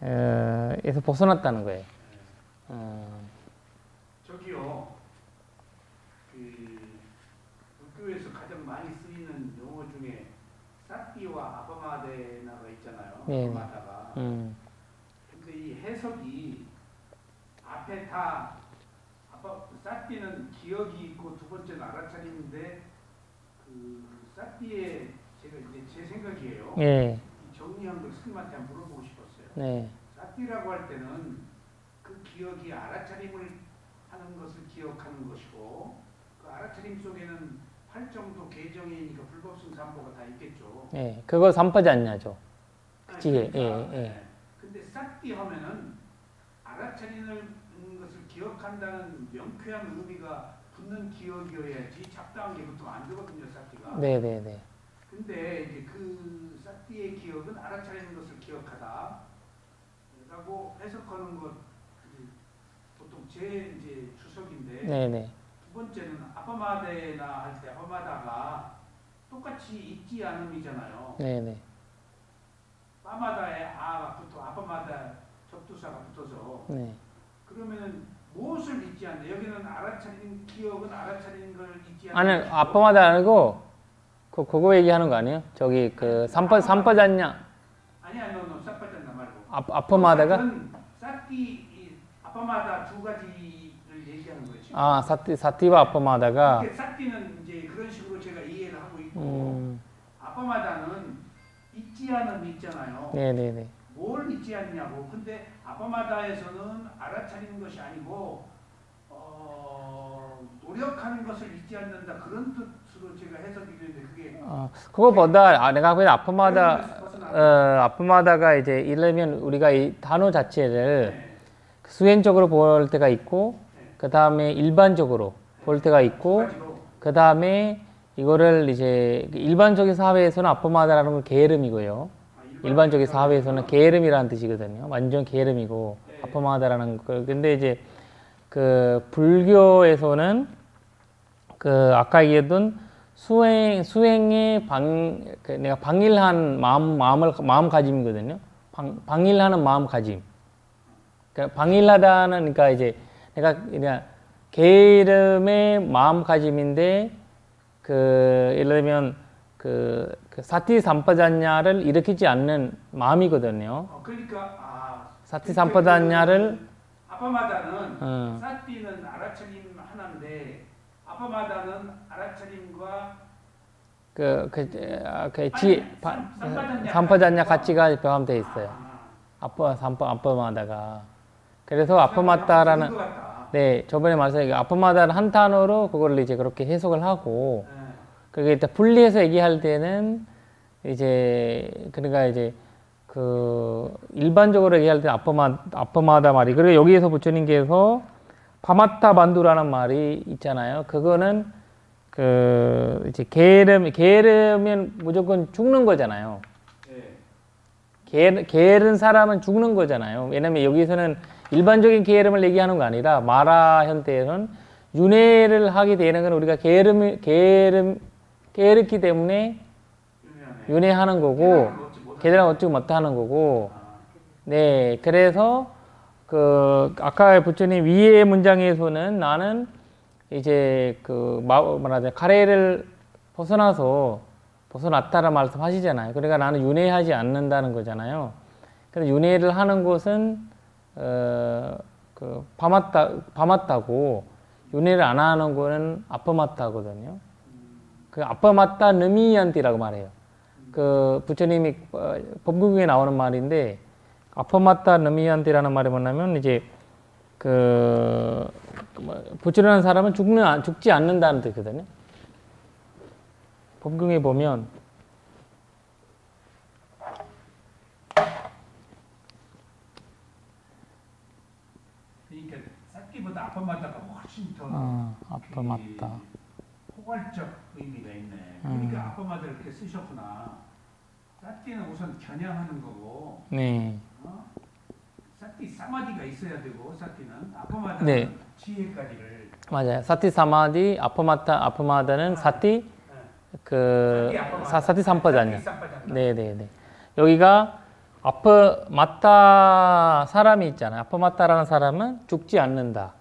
에서 벗어났다는 거예요. 저기요, 불교에서 가장 많이 쓰이는 용어 중에 사띠와 아바마데나가 있잖아요. 네. 아바마다가. 근데 이 해석이 앞에 다 사띠는 기억이 있고 두 번째는 알아차림인데 사띠에 제가 이제 제 생각이에요. 예. 이 정리한 걸 스님한테 한번 물어보고 싶었어요. 네. 사띠라고 할 때는 그 기억이 알아차림을 하는 것을 기억하는 것이고 그 알아차림 속에는 팔정도 계정이니까 불법성 삼보가 다 있겠죠. 예. 그거 삼파잖냐죠. 그치? 그러니까, 예. 근데 사띠 하면은 알아차리는 것을 기억한다는 명쾌한 의미가 붙는 기억이어야지 잡다한 게 보통 안 되거든요, 사띠가. 네네네. 근데 이제 그 사띠의 기억은 알아차리는 것을 기억하다. 라고 해석하는 것 보통 제 이제 추석인데. 네네. 두 번째는 아빠마데나 할 때 아빠마다가 똑같이 있지 않음이잖아요. 네네. 빠마다에 아가 붙어 아빠마다 접두사가 붙어서. 네. 그러면은 무엇을 잊지 않나? 여기는 알아차리는 기억은 알아차리는 걸 잊지 않나? 아니, 아빠마다 아니고, 그거 얘기하는 거 아니에요? 저기, 삼파잖냐? 아니야, 너 싹빠졌나 말고. 아빠마다가? 사띠, 아빠마다 두 가지를 얘기하는 거지. 아, 사띠와 아빠마다가? 사띠는 이제 그런 식으로 제가 이해를 하고 있고, 아빠마다는 잊지 않음이 있잖아요. 네네네. 뭘 잊지 않냐고. 근데 아빠마다에서는 알아차리는 것이 아니고 노력하는 것을 잊지 않는다 그런 뜻으로 제가 해석이 되는데 그게 그거보다 내가 보기엔 아빠마다가 이제 이러면 우리가 이 단어 자체를 수행적으로 볼 때가 있고 그 다음에 일반적으로 볼 때가 있고 그 다음에 이거를 이제 일반적인 사회에서는 아빠마다라는 건 게으름이고요. 일반적인 사회에서는 게으름이라는 뜻이거든요. 완전 게으름이고 아빠마다라는 걸. 근데 이제 불교에서는 아까 얘기했던 수행의 내가 방일한 마음가짐이거든요. 방일하는 마음가짐. 그러니까 방일하다는 그러니까 이제 내가 그냥 게으름의 마음가짐인데 예를 들면 사티 삼파잔냐를 일으키지 않는 마음이거든요. 그러니까 사티 삼파잔냐를 아빠마다는 사티는 알아차림 하나인데 아빠마다는 알아차림과 삼파잔냐 가치가 포함되어 있어요. 아빠마다가 그래서 아프마타라는 좋은 것 같다. 네 저번에 말씀드린 아프마다는 한 단어로 그걸 이제 그렇게 해석을 하고 그게 일단 분리해서 얘기할 때는 이제 그러니까 이제 그 일반적으로 얘기할 때 아프마다 말이 그리고 여기에서 부처님께서 파마타 반두라는 말이 있잖아요. 그거는 그 이제 게으르면 무조건 죽는 거잖아요. 게으른 사람은 죽는 거잖아요. 왜냐면 여기서는 일반적인 게으름을 얘기하는 거 아니라 마라 현대에서는 윤회를 하게 되는 건 우리가 게으르기 때문에 윤회하는 거고 게으름을 얻지 못하는 거고 네 그래서 그 아까 부처님 위의 문장에서는 나는 이제 그 뭐라지 가래를 벗어났다라 말씀하시잖아요. 그러니까 나는 윤회하지 않는다는 거잖아요. 그래서 윤회를 하는 것은 그 파마타고 윤회를 안 하는 거는 아파마타거든요. 그 아파마타 느미얀티라고 말해요. 그 부처님이 법국에 나오는 말인데 아파마타 느미얀티라는 말이 뭐냐면 이제 그 부처라는 사람은 죽지 않는다는 뜻이거든요. 법경에 보면 그러니까 삿기보다 아파마다가 훨씬 더 아파마타 포괄적 의미가 있네. 그러니까 아파마다를 이렇게 쓰셨구나. 삿기는 우선 겨냥하는 거고 네. 삿기 사마디가 있어야 되고 삿기는 아파마다는 네. 지혜까지를 맞아요. 사티 사마디 아파마다는 사티 그 사티 삼파자냐. 네네네. 여기가 아파마타 사람이 있잖아요. 아파마타라는 사람은 죽지 않는다.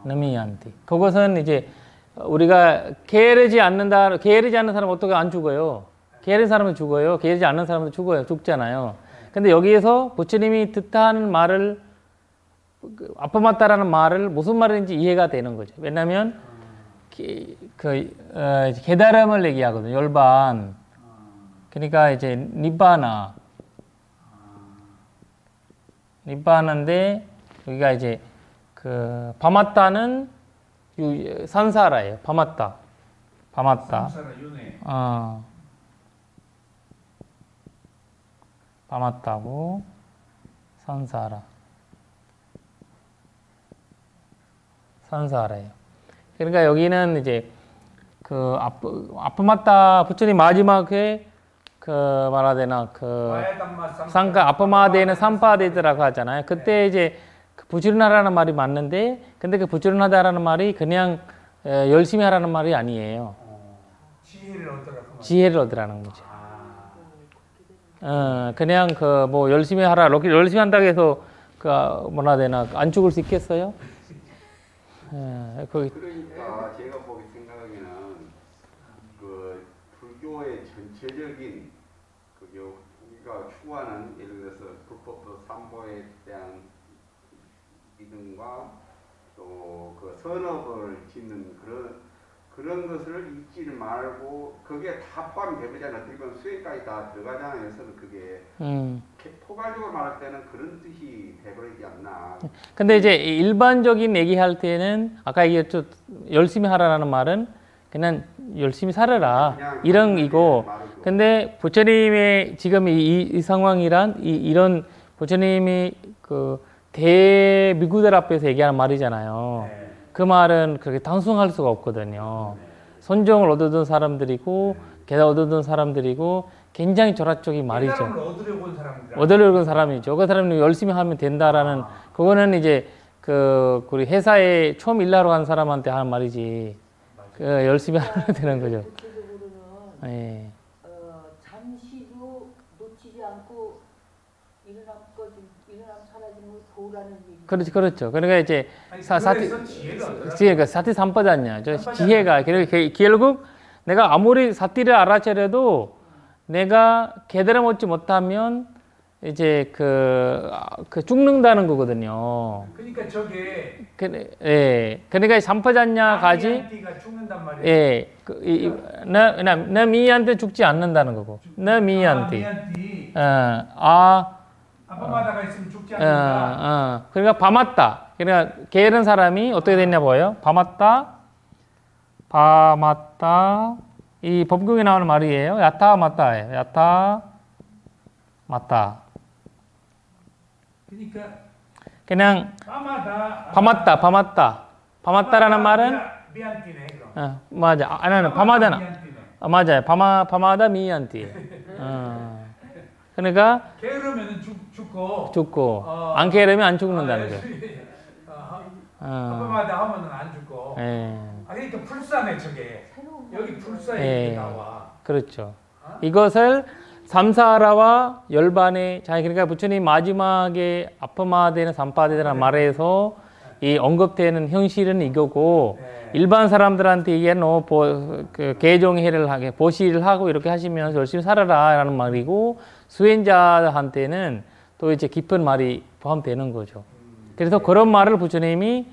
느미얀티. 그것은 이제 우리가 게으르지 않는 사람은 어떻게 안 죽어요? 게으른 사람은 죽어요. 게으르지 않는 사람은 죽어요. 죽잖아요. 근데 여기에서 부처님이 뜻하는 말을 아파마타라는 말을 무슨 말인지 이해가 되는 거죠. 왜냐하면 깨달음을 얘기하거든요. 열반. 그러니까 이제 니바나인데 여기가 이제 그 파마타는 산사라예요. 파마타. 산사라 윤회. 파마타고 산사라예요. 그러니까 여기는 이제 그 아프마타 부처님 마지막에 그 말해야 되나 그 상가 아프마데는 삼파데드라고 하잖아요. 그때 이제 부지런하라는 말이 맞는데 근데 그 부지런하다라는 말이 그냥 열심히 하라는 말이 아니에요. 지혜를 얻으라는 거죠. 그냥 그 뭐 열심히 하라 열심히 한다고 해서 그 뭐라 되나 안 죽을 수 있겠어요? 그러니까 제가 보기 생각하기에는 그 불교의 전체적인 그 우리가 추구하는 예를 들어서 불법도 삼보에 대한 믿음과 또 그 선업을 짓는 그런 것을 잊지를 말고 그게 다 포함이 되잖아요. 어떻게 보면 수행까지 다 들어가잖아요. 그래서 그게 포괄적으로 말할 때는 그런 뜻이 돼버리지 않나. 근데 이제 일반적인 얘기할 때는 아까 얘기했죠. 열심히 하라라는 말은 그냥 열심히 살아라 이런 이고. 근데 부처님의 지금 이 상황이란 이런 부처님이 그 대미구들 앞에서 얘기하는 말이잖아요. 그 말은 그렇게 단순할 수가 없거든요. 선정을 얻어둔 사람들이고 계단 얻어둔 사람들이고 굉장히 절하적인 말이죠. 얻으려고 온 사람이죠. 그 사람이 열심히 하면 된다라는 그거는 이제 그 우리 회사에 처음 일하러 간 사람한테 하는 말이지. 그 열심히 하면 되는 거죠. 네. 잠시도 놓치지 않고 일어나면 사라지는 도라는 얘기. 그렇죠. 그러니까 이제 사티 삼파잖냐. 지혜가 결국 내가 아무리 사티를 알아차려도 내가 깨달음 얻지 못하면 이제 그 죽는다는 거거든요. 그러니까 저게 그러니까 삼파잖냐 가지. 죽는단 말이에요. 예. 나 미한테 죽지 않는다는 거고. 나 미한테. 아빠마다가 있으면 죽지 않는다. 그러니까 밤았다. 그러니까 게으른 사람이 어떻게 됐냐 보여요. 밤았다. 이 법국에 나오는 말이에요. 야타 맞다예요. 야타 맞다. 그러니까 그냥 밤았다라는 말은 미안띠네 그럼. 맞아. 아니는 밤하다나. 맞아요. 밤하다 미안띠. 그러니까 게으르면 죽고 안 게으르면 안 죽는다는 거예요. 아빠마다 하면은 안 죽고. 그러니까 불사네 저게. 여기 불사에 나와. 그렇죠. 이것을 삼사하라와 열반의 자 그러니까 부처님 마지막에 아파마되는 삼파되는 말에서 이 언급되는 현실은 이거고 일반 사람들한테 얘기하는 개종해를 하게 보시를 하고 이렇게 하시면서 열심히 살아라라는 말이고 수행자한테는 또 이제 깊은 말이 포함되는 거죠. 그래서 그런 말을 부처님이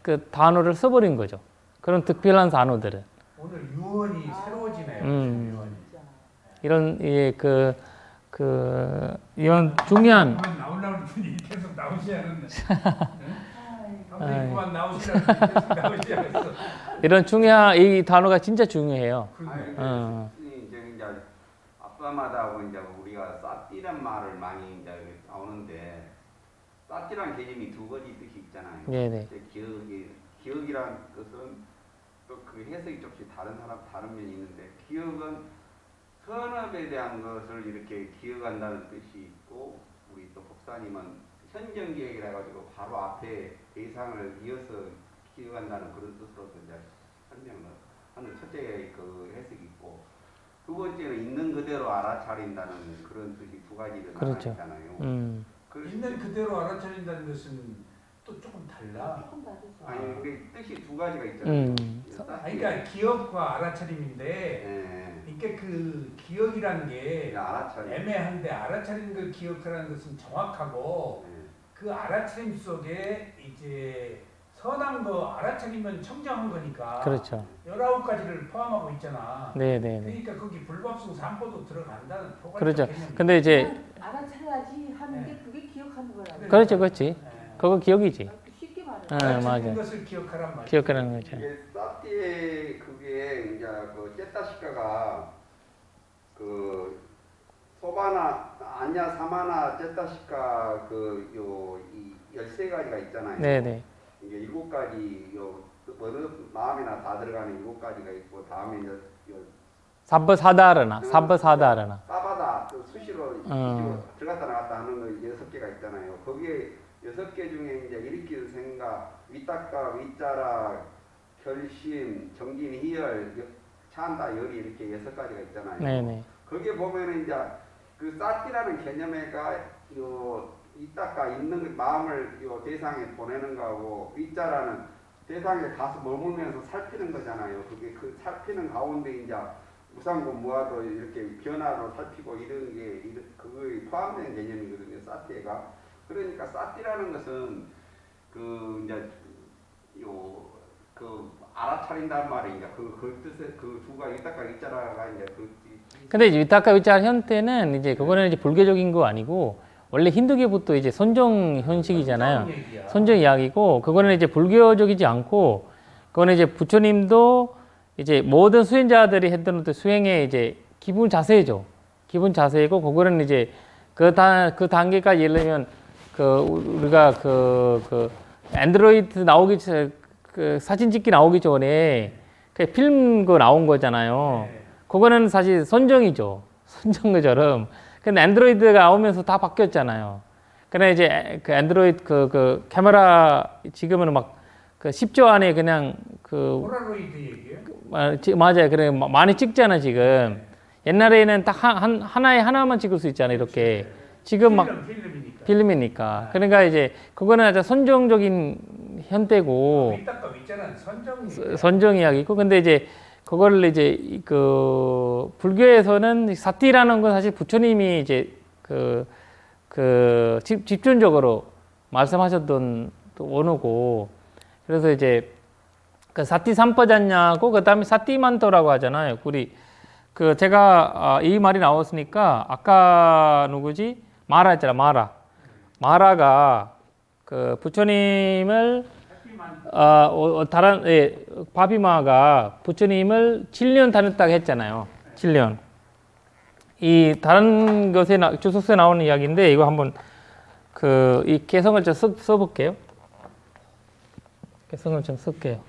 그 단어를 써버린 거죠. 그런 특별한 단어들은. 오늘 유언이 새로워지네요. 이런 이런 중요한 나오려는 분이 계속 나오지 않았네. 그만 나오시라고 계속 나오지 않았어. 이런 중요한 이 단어가 진짜 중요해요. 이제 아빠마다하고 이제 우리가 싸띠란 말을 많이 이제 나오는데 싸띠란 개념이 두 가지 뜻이 있잖아요. 네네. 기억이란 것은 또 그 해석이 조금씩 다른 면이 있는데 기억은 선업에 대한 것을 이렇게 기억한다는 뜻이 있고 우리 또 법사님은 현정기억이라 해가지고 바로 앞에 대상을 이어서 기억한다는 그런 뜻으로서 이제 설명을 하는 첫째 그 해석이 있고 두 번째는 있는 그대로 알아차린다는 그런 뜻이 두 가지를 그렇죠. 나타내잖아요. 있는 그대로 알아차린다는 것은 또 조금 달라. 아니 뜻이 두 가지가 있잖아요. 그러니까 기억과 알아차림인데, 그러니까 그 기억이라는 게 애매한데 알아차리는 걸 기억하라는 것은 정확하고 그 알아차림 속에 이제 선한 거 알아차리면 청정한 거니까. 그렇죠. 19가지를 포함하고 있잖아. 네네. 그러니까 거기 불법성 삼보도 들어간다는. 그렇죠. 근데 이제 알아차려야지 하는 게 그게 기억하는 거라고. 그렇죠, 그렇지. 그거 기억이지. 쉽게 말해. 맞아. 것을 기억하란 말이야. 기억하라는 거죠. 이게 싸띠의 그게 이제 그 째따시카가 그 소바나 안야 사마나 째따시카 이 13가지가 있잖아요. 네네. 이게 7가지 어느 마음이나 다 들어가는 7가지가 있고 다음에 이제 사바사다르나. 사바다 수시로 들어갔다 나갔다 하는 거 6개가 있잖아요. 거기에 6개 중에 이제 일으키는 생각, 위탁과 위자라, 결심, 정진, 희열, 찬다, 열이 이렇게 6가지가 있잖아요. 네네. 거기에 보면은 이제 그 싸띠라는 개념에가 위탁과 있는 마음을 대상에 보내는 거하고 위자라는 대상에 가서 머물면서 살피는 거잖아요. 그게 그 살피는 가운데 이제 무상고 무아도 이렇게 변화로 살피고 이런 게 그거에 포함된 개념이거든요. 싸띠가. 그러니까 싸띠라는 것은 그 이제 알아차린다는 말이 이제 그 뜻에 그 두가 위탁과 위자라가 이제 근데 이제 위탁과 위자라 현태는 이제 그거는 이제 불교적인 거 아니고 원래 힌두교부터 이제 선정 현식이잖아요. 선정 이야기고 그거는 이제 불교적이지 않고 그거는 이제 부처님도 이제 모든 수행자들이 했던 수행의 이제 기본 자세죠. 기본 자세이고 그거는 이제 그 단계까지 예를 들면 우리가 안드로이드 나오기 그 사진 찍기 나오기 전에 그 필름 나온 거잖아요. 그거는 사실 선정이죠. 선정 것처럼. 근데 안드로이드가 나오면서 다 바뀌었잖아요. 그래 이제 그 안드로이드 그 카메라 지금은 막 그 10조 안에 그냥 폴라로이드 얘기예요? 맞아요. 그래 많이 찍잖아 지금. 옛날에는 딱 하나만 찍을 수 있잖아요. 이렇게. 지금 막 필름이니까. 그러니까 이제 그거는 아주 선정적인 현대고. 위탁과 위자라는 선정 이야기고. 근데 이제 그거를 이제 그 불교에서는 사띠라는 건 사실 부처님이 이제 집중적으로 말씀하셨던 원어고. 그래서 이제 그 사띠 삼파잖냐고 그다음에 사띠만토라고 하잖아요. 우리 제가 이 말이 나왔으니까 아까 누구지? 마라 했잖아. 마라가 그 부처님을 바비마가 부처님을 7년 다녔다고 했잖아요. 7년. 이 다른 것에 주석서에 나오는 이야기인데 이거 한번 이 개성을 좀 써볼게요. 개성을 좀 쓸게요.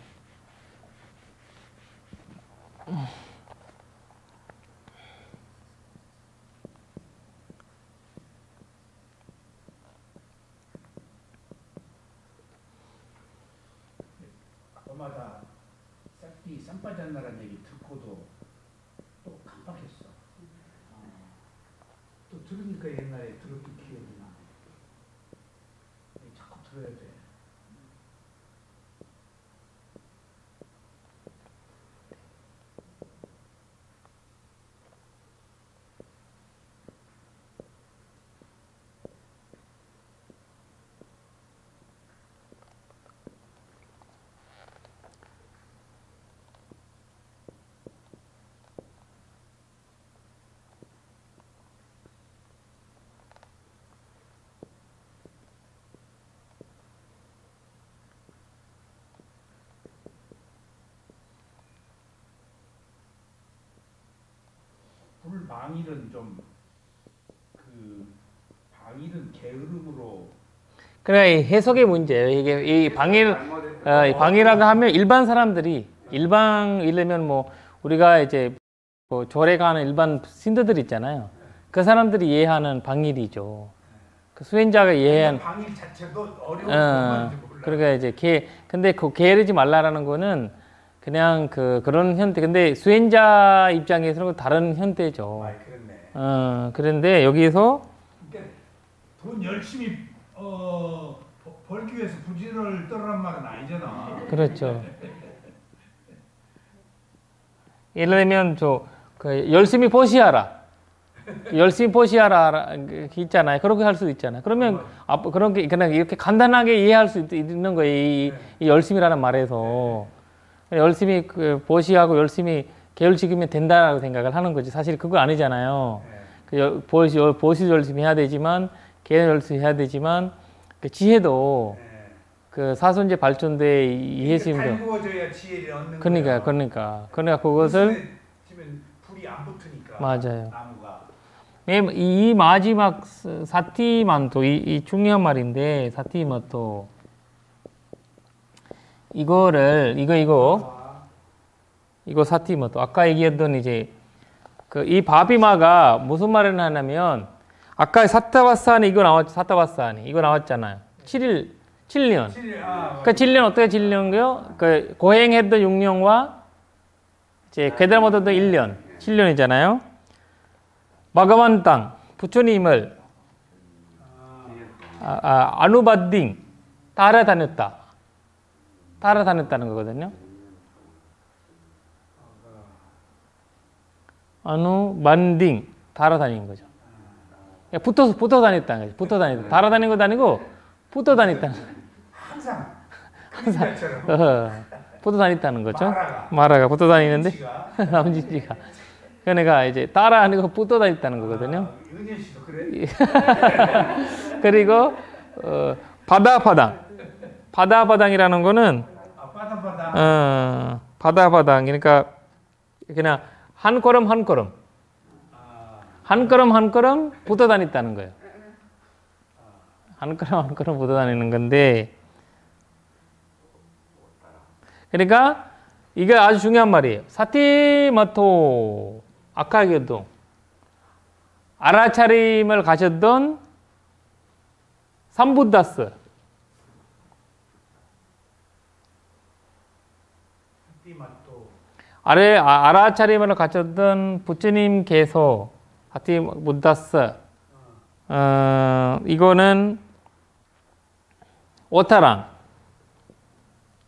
아마다 싹비 쌈 빠졌나라는 얘기 듣고도 또 깜빡했어. 또 들으니까 옛날에 들었던 기억이 나. 자꾸 들어야 돼. 불방일은 좀 방일은 게으름으로. 그래 해석의 문제예요. 이게 이 방이라고 하면 일반 사람들이 이르면 뭐 우리가 이제 뭐 절에 가는 일반 신도들 있잖아요. 그 사람들이 이해하는 방일이죠. 그 수행자가 이해한 방일 자체도 어려운 건지 몰라. 그러니까 이제 근데 게으르지 말라라는 거는 그냥 그런 현대. 근데 수행자 입장에서는 다른 현대죠. 그렇네. 그런데 여기서 그러니까 돈 열심히 벌기 위해서 부진을 떨으란 말은 아니잖아. 그렇죠. 예를 들면 열심히 포시하라. 열심히 포시하라 있잖아요. 그렇게 할 수도 있잖아요. 그러면 그렇게 그냥 이렇게 간단하게 이해할 수 있는 거예요. 이 열심히라는 말에서 열심히 포시하고 열심히 계율지키면 된다라고 생각을 하는 거지. 사실 그거 아니잖아요. 보시도 열심히 해야 되지만 계율 열심히 해야 되지만 지혜도 사손제 발전대 이해심도 달구어져야 지혜를 얻는 그러니까 그것을 불이 안 붙으니까. 맞아요. 나무가. 이 마지막 사티만토 이 중요한 말인데 사티만토 이거 사티만토 아까 얘기했던 이제 이 바비마가 무슨 말을 하냐면 아까 사타바사니 이거 나왔잖아요. 7년. 그 7년 어떻게 7년이요? 고행했던 6년과 이제 괴담 얻었던 1년, 7년이잖아요. 마가만 땅 부처님을 아누바딩 따라다녔다는 거거든요. 아누반딩 따라다닌 거죠. 붙어 다녔다는 거죠. 붙어 다녔다. 따라다닌 것도 아니고 붙어 다녔다는 거죠. 항상 붙어 다녔다는 거죠. 마라가 붙어 다니는데 남진지가 그러니까 이제 따라하는 거 붙어 다녔다는 거거든요. 은현 씨도 그래? 그리고 바다바당이라는 거는 바다바당 그러니까 그냥 한 걸음 붙어 다녔다는 거예요. 한 걸음 붙어 다니는 건데 그러니까 이게 아주 중요한 말이에요. 사티마토 아까 얘기했던 알아차림을 가졌던 삼부다스 알아차림을 가졌던 부처님께서 사티부다스 이거는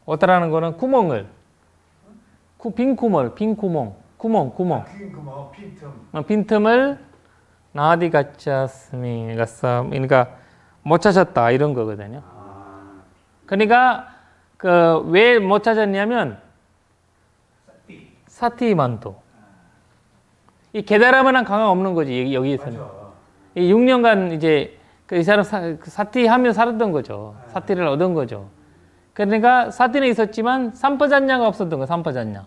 오타라는 거는 구멍을 구멍 빈틈을 나디 가짜스미 그러니까 못 찾았다 이런 거거든요. 그러니까 왜 못 찾았냐면 사티만토 이 깨달음은 강화 없는 거지 여기에서는. 이 6년간 이제 그 이 사람 사티하며 살았던 거죠. 사티를 얻은 거죠. 그러니까 사티는 있었지만 삼파잔냐가 없었던 거. 삼파잔냐.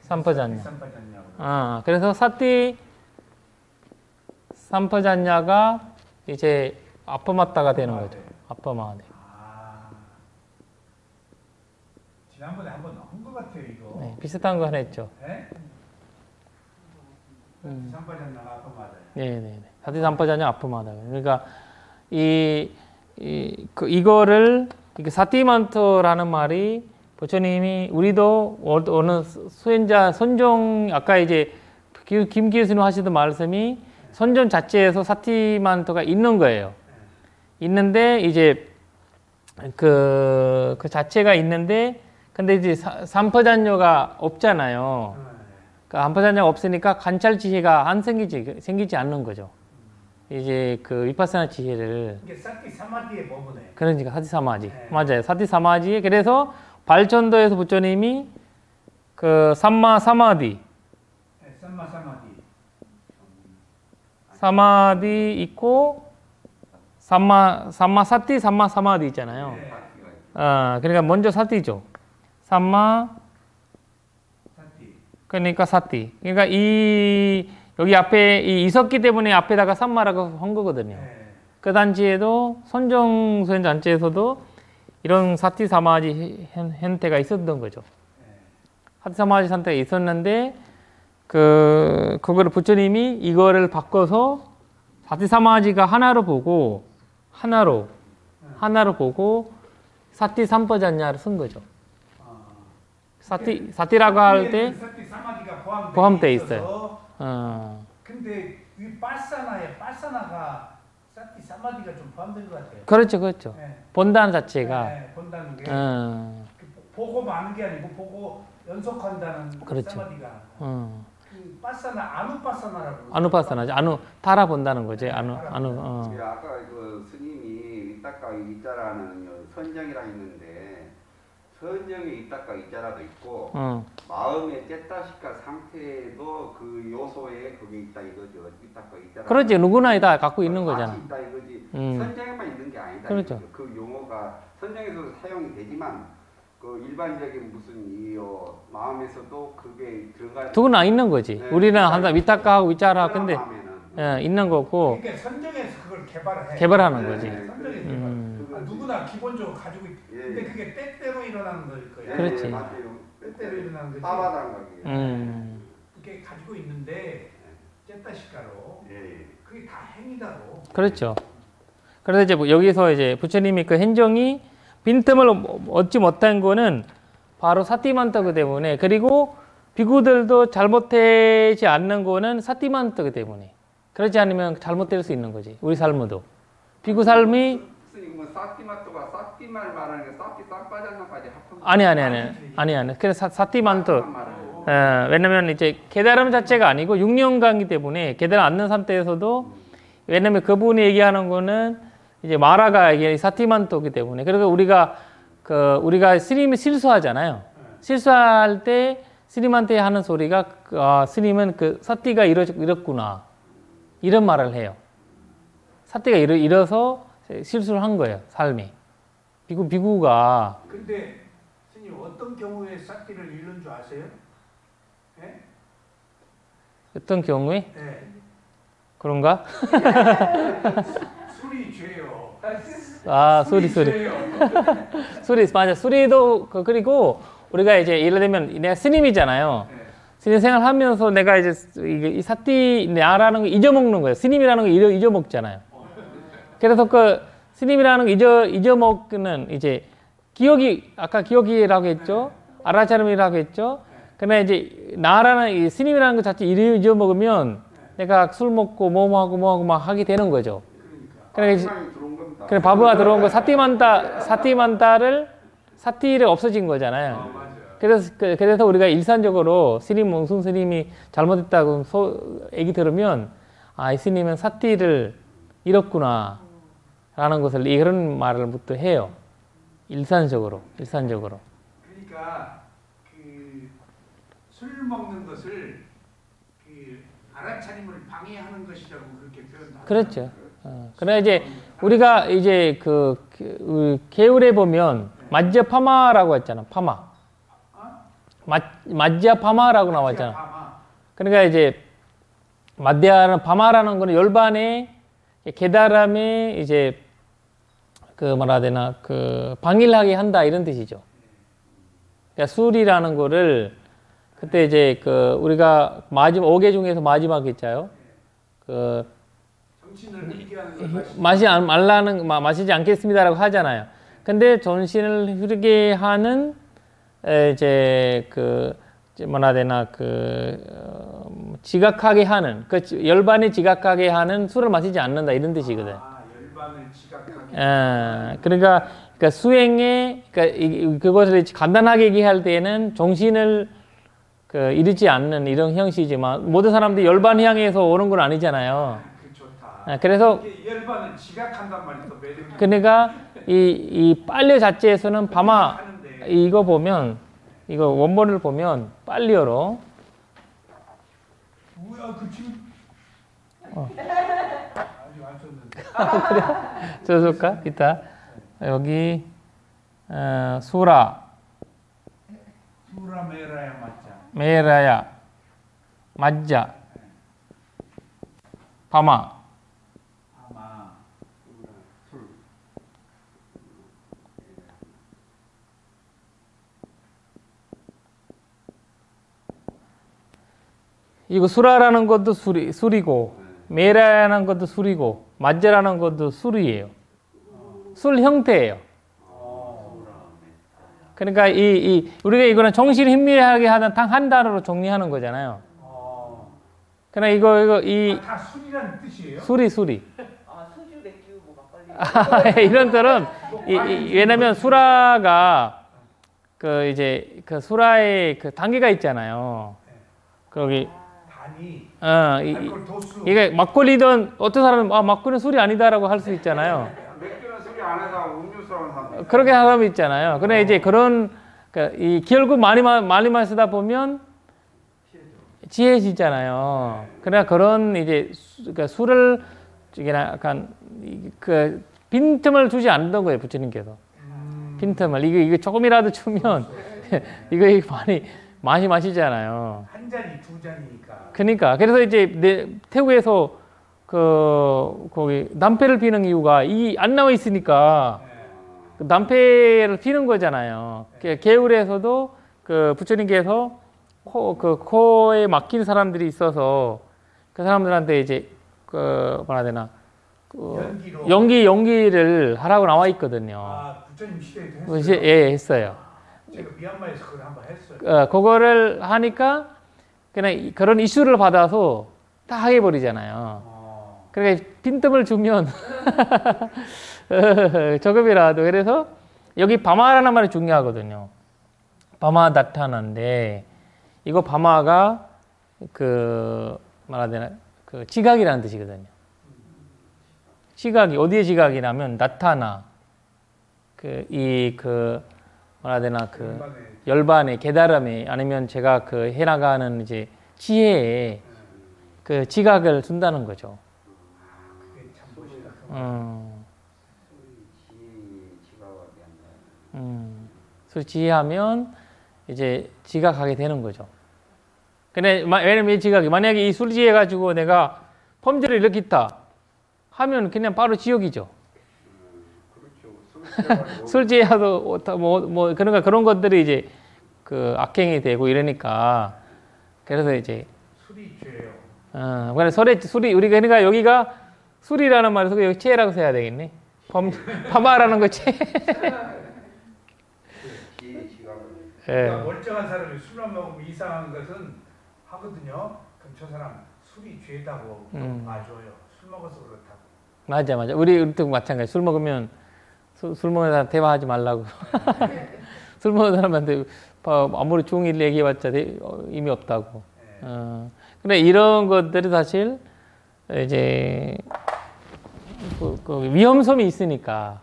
삼파잔냐. 그래서 사티 삼파잔냐가 이제 아파마타가 되는 거죠. 아파마타. 지난번에 한번 한 것 같아요 이거. 네, 비슷한 거 하나 했죠. 네? 삼파잔냐가 아파마다. 네. 사티 삼파잔냐 아파마타. 그러니까 이거를 사티만토라는 말이 부처님이 우리도 어느 수행자 선종 아까 이제 김 교수님 하시던 말씀이 선종 자체에서 사티만토가 있는 거예요. 있는데 이제 그 자체가 있는데 근데 이제 삼파잔여가 없잖아요. 그러니까 삼파잔여가 없으니까 관찰 지혜가 안 생기지 않는 거죠. 이제 그 위파사나 지혜를 이게 사티 사마디의 버브네. 그러니까 사티 사마지. 네. 맞아요. 사티 사마지에 그래서 발전도에서 부처님이 그 삼마 사마디. 네, 삼마 사마디. 사마디 있고 삼마 사티 삼마 사마디 있잖아요. 네. 그러니까 먼저 사티죠. 삼마 사티. 그러니까 사티. 그러니까 여기 앞에 있었기 때문에 앞에다가 삼마라고 한 거거든요. 네. 그 단지에도 선정수행 단체에서도 이런 사티 사마지 형태가 있었던 거죠. 사티 사마지 상태가 있었는데 그거를 부처님이 이거를 바꿔서 사티 사마지가 하나로 보고 하나로 보고 사티 삼파잔냐를 쓴 거죠. 사티라고 할 때 사티 사마디가 포함되어 있어요. 근데 이 빠사나가 사티 사마디가 좀 포함된 것 같아요. 그렇죠. 네. 본다는 자체가 본다는 게 보고 마는 게 아니고 보고 연속한다는 그렇죠. 사마디가. 그 빠사나 아누빠사나라고. 아누파사나죠. 따라 본다는 거지. 아까 그 스님이 이따까 이자라는 선정이라 했는데 선정에 이따까 이자라도 있고 마음의 째따시까 상태도 그 요소에 그게 있다 이거죠. 이따까 이자라. 그렇지. 누구나 다 갖고 있는 거잖아. 있다 이거지. 선정에만 있는 게 아니다. 그렇죠. 그 용어가 선정에서도 사용이 되지만 그 일반적인 무슨 마음에서도 그게 들어가. 누구나 있는 거지. 네, 우리는 항상 위탁하고 위자라 근데 있는 거고. 그러니까 선정에서 그걸 개발해. 개발하는 거지. 선정에서 개발. 누구나 기본적으로 가지고 있. 근데 그게 때때로 일어나는 거일 거예요. 그렇지. 때때로 일어나는 거지. 따바단 거지. 그게 가지고 있는데 째따시가로 그게 다 행위다고. 그렇죠. 그래서 이제 여기서 이제 부처님이 그 행정이 빈틈을 얻지 못한 거는 바로 사티만토기 때문에 그리고 비구들도 잘못되지 않는 거는 사티만토기 때문에 그렇지 않으면 잘못될 수 있는 거지. 우리 삶도 비구 삶이 사티만토가 사티말 말하는 게 사티 쌍빠잔나까지 아니. 그래서 사티만토. 왜냐면 이제 깨달음 자체가 아니고 육령강이기 때문에 깨달음 않는 상태에서도 왜냐면 그분이 얘기하는 거는 이제 마라가 이게 사티만토기 때문에 그래서 우리가 스님이 실수하잖아요. 실수할 때 스님한테 하는 소리가 스님은 그 사티가 이렇구나 이런 말을 해요. 사티가 이래서 실수를 한 거예요. 삶이. 비구가. 근데 스님 어떤 경우에 사티를 잃는 줄 아세요? 네? 어떤 경우에? 네. 그런가? 술이 죄요. 술이. 술이 맞아. 술이도 그리고 우리가 이제 예를 들면 내가 스님이잖아요. 네. 스님 생활하면서 내가 이제 이 사티 나라는 거 잊어먹는 거예요. 스님이라는 거 잊어먹잖아요. 그래서 그 스님이라는 거 잊어먹는 이제 아까 기억이라고 했죠. 아라차름이라고 했죠. 근데 이제 나라는 이 스님이라는 것 자체 잊어먹으면 내가 술 먹고 뭐하고 막 하게 되는 거죠. 그러니까 바보가 들어온 거 사티를 없어진 거잖아요. 그래서 우리가 일산적으로 스님 몽순 스님이 잘못했다고 얘기 들으면 이 스님은 사티를 잃었구나 라는 것을 이런 말을 부터 해요. 일산적으로. 그러니까 그 술 먹는 것을 그 알아차림을 방해하는 것이라고 그렇게 표현합니다. 그렇죠. 그러나 이제 우리가 이제 개울에 보면 마지아파마라고 했잖아. 파마. 마지아파마라고 나왔잖아. 파마. 그러니까 이제 파마라는 거는 열반의 깨달음에 이제 그 뭐라 해야 되나 그 방일하게 한다 이런 뜻이죠. 그러니까 술이라는 거를 그때 이제 그 우리가 마지막 5개 중에서 마지막 있잖아요. 그 정신을 흐리게 하는 걸 마시지 않겠습니다라고 하잖아요. 근데 정신을 흐르게 하는 이제 그 뭐라 해야 되나 지각하게 하는 그 열반이 지각하게 하는 술을 마시지 않는다 이런 뜻이거든. 열반을 지각하게. 그러니까 수행에 그것을 간단하게 얘기할 때는 정신을 잃지 않는 이런 형식이지만 모든 사람들이 열반 향해서 오는 건 아니잖아요. 좋다. 그래서 열반을 지각한단 말이 또 매력이. 그러니까 이 빨려 자체에서는 파마 이거 보면 이거 원본을 보면 빨리어로 뭐야 그 지금 아직 안 썼는데. 그래? 써줄까? 이따 여기 수라 메라야 맞자. 메라야 맞자 파마 이거 수라라는 것도 술이고 메라라는 것도 술이고 맞자라는 것도 술이에요. 술 형태예요. 그러니까 우리가 이거는 정신 희미하게 하는 딱 한 단어로 정리하는 거잖아요. 그러나 이거 다 술이라는 뜻이에요? 술이 소주, 맥주, 뭐 막걸리. 이런 तर은 왜냐면 수라가 이제 수라의 단계가 있잖아요. 거기 알코올 도수. 이게 막걸리든 어떤 사람은 막걸리는 술이 아니다라고 할 수 있잖아요. 맥주는 술이 안에다 음료수라는 사람. 그렇게 하는 사람이 있잖아요. 그런데 이제 그런 이 결국 많이만 쓰다 보면 지혜지잖아요. 그러나 그런 이제 술을 약간 빈틈을 주지 않던 거예요, 부처님께서. 빈틈을 이거 조금이라도 주면 이거 많이 마시잖아요. 한 잔이 두 잔이니까. 그러니까 그래서 이제 태국에서 거기 남패를 피는 이유가 안 나와 있으니까 남패를 피는 거잖아요. 개울에서도 부처님께서 코에 막힌 사람들이 있어서 그 사람들한테 이제 뭐라 해야 되나 연기를 하라고 나와 있거든요. 부처님 시대에도 했어요? 예, 했어요. 제가 미얀마에서 그걸 한번 했어요. 그거를 하니까 그냥 그런 이슈를 받아서 다 하게 버리잖아요. 그러니까 빈틈을 주면 조금이라도. 그래서 여기 바마라는 말이 중요하거든요. 바마 나타나는데 이거 바마가 말해야 되나 지각이라는 뜻이거든요. 지각이 어디에 지각이냐면 나타나 뭐라 해야 되나 열반의 깨달음에 아니면 제가 해나가는 이제 지혜에 지각을 준다는 거죠. 그게 참 멋있다. 술 지혜하면 이제 지각하게 되는 거죠. 근데 왜냐면 이 지각이 만약에 이 술 지혜가지고 내가 범죄를 일으켰다 하면 그냥 바로 지옥이죠. 술 지혜도 그러니까 그런 것들이 이제 악행이 되고 이러니까 그래서 이제 술이 죄예요. 그래서 술이 그러니까 여기가 술이라는 말에서 여기 죄라고 써야 되겠네. 파마라는 거 죄. 그러니까 멀쩡한 사람이 술만 먹으면 이상한 것은 하거든요. 그럼 저 사람 술이 죄다고 봐줘요. 술 먹어서 그렇다고. 맞아. 우리도 마찬가지. 술 먹으면 술 먹는 사람 대화하지 말라고. 술 먹는 사람한테 아무리 좋은 일 얘기해봤자 의미 없다고. 근데 이런 것들이 사실 이제 위험성이 있으니까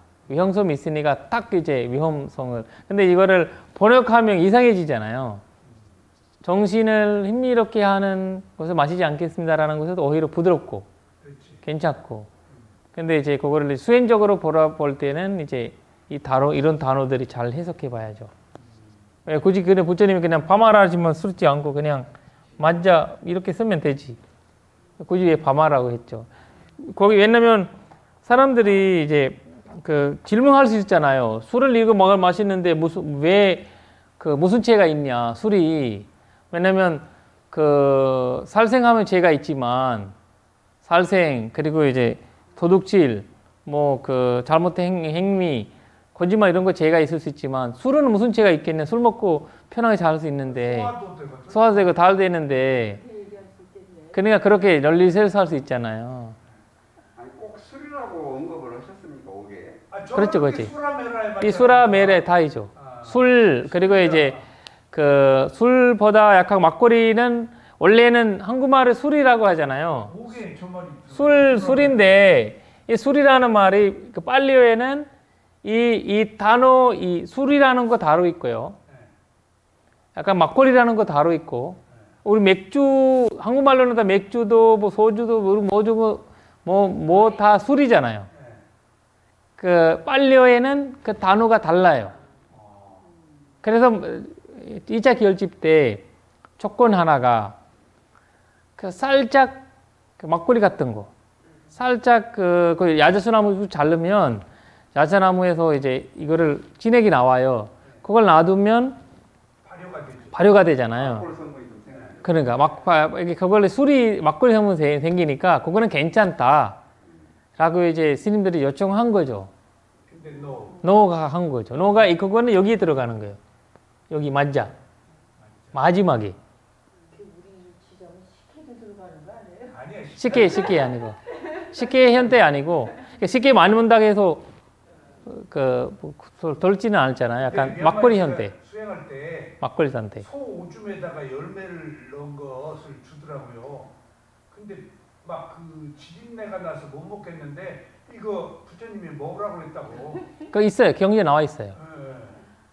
딱 이제 위험성을. 근데 이거를 번역하면 이상해지잖아요. 정신을 흥미롭게 하는 것을 마시지 않겠습니다라는 것은 오히려 부드럽고 그렇지. 괜찮고. 근데 이제 그거를 수행적으로 볼 때는 이제 이런 단어들이 잘 해석해 봐야죠. 왜 굳이 그냥 부처님이 그냥 파마라지만 쓰지 않고 그냥 맞자 이렇게 쓰면 되지. 굳이 왜 파마라고 했죠? 거기 왜냐면 사람들이 이제 그 질문할 수 있잖아요. 술을 이거 먹을 마시는데 무슨 죄가 있냐? 술이 왜냐면 그 살생하면 죄가 있지만 살생 그리고 이제 도둑질 뭐 그 잘못된 행위 거짓말 이런 거 죄가 있을 수 있지만 술은 무슨 죄가 있겠냐? 술 먹고 편하게 잘 수 있는데 소화도 되고. 소화도 되고 다 되는데 그러니까 그렇게 널리셀서 할 수 있잖아요. 아니 꼭 술이라고 언급을 하셨습니까, 오게? 그렇죠, 그렇지. 수라메라에 이 수라메레 다이죠. 술 그리고 이제 그 술보다 약간 막걸리는 원래는 한국말을 술이라고 하잖아요. 오게 저 말이. 술인데 이 술이라는 말이 그 팔리어에는 이 단어 이 술이라는 거 다루 있고요. 약간 막걸리라는 거 다루 있고 우리 맥주 한국말로는 다 맥주도 뭐 소주도 뭐주고 뭐 다 술이잖아요. 그 팔리어에는 그 단어가 달라요. 그래서 2차 기혈집 때 조건 하나가 그 살짝 그 막걸리 같은 거 살짝 그 야자수나무 자르면 야자나무에서 이제 이거를 진액이 나와요. 그걸 놔두면 발효가 되잖아요. 그러니까 그걸로 막걸리 성분 생기니까 그거는 괜찮다라고 이제 스님들이 요청한 거죠. 근데 노가 한 거죠. 노가 그거는 여기에 들어가는 거예요. 여기 맞자 마지막에. 아니야. 식혜 아니고 식혜 현대 아니고 식혜 많이 먹는다고 해서 돌지는 않잖아요. 약간 막걸리 현대. 수행할 때 막걸리 상태. 소 오줌에다가 열매를 넣은 것을 주더라고요. 근데 막 그 지린내가 나서 못 먹겠는데 이거 부처님이 먹으라고 했다고. 그 있어요. 경전에 나와 있어요. 네.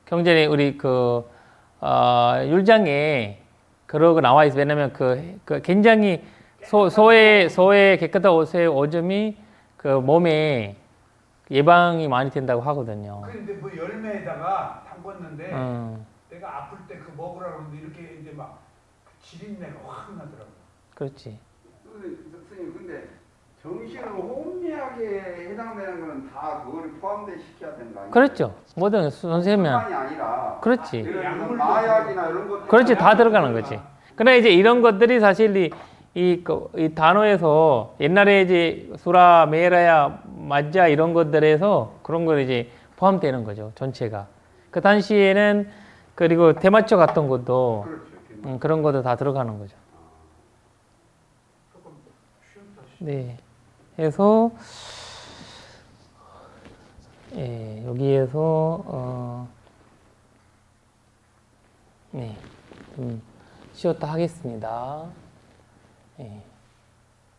경전에 우리 율장에 그러고 나와 있어요. 왜냐면 그 굉장히 소의 깨끗한 오줌이 그 몸에 예방이 많이 된다고 하거든요. 그런데 뭐 열매에다가 담궜는데 내가 아플 때 그 먹으라고 하는데 이렇게 이제 막 지린내가 확 나더라고. 그렇지. 스님 근데 정신을 혼미하게 해당되는 거는 다 그거를 포함돼 시켜야 되는 거 아니에요? 그렇죠. 뭐든 선생님은 뿐만이 아니라 그렇지. 이런 마약이나 이런 것 그렇지. 다 들어가는 거지. 그러나 이제 이런 것들이 사실 이 단어에서 옛날에 이제 수라, 메라야, 맞자 이런 것들에서 그런 걸 이제 포함되는 거죠. 전체가. 그 당시에는 그리고 대마초 같은 것도 그런 것도 다 들어가는 거죠. 네. 해서 여기에서 네. 좀 쉬었다 하겠습니다.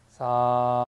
사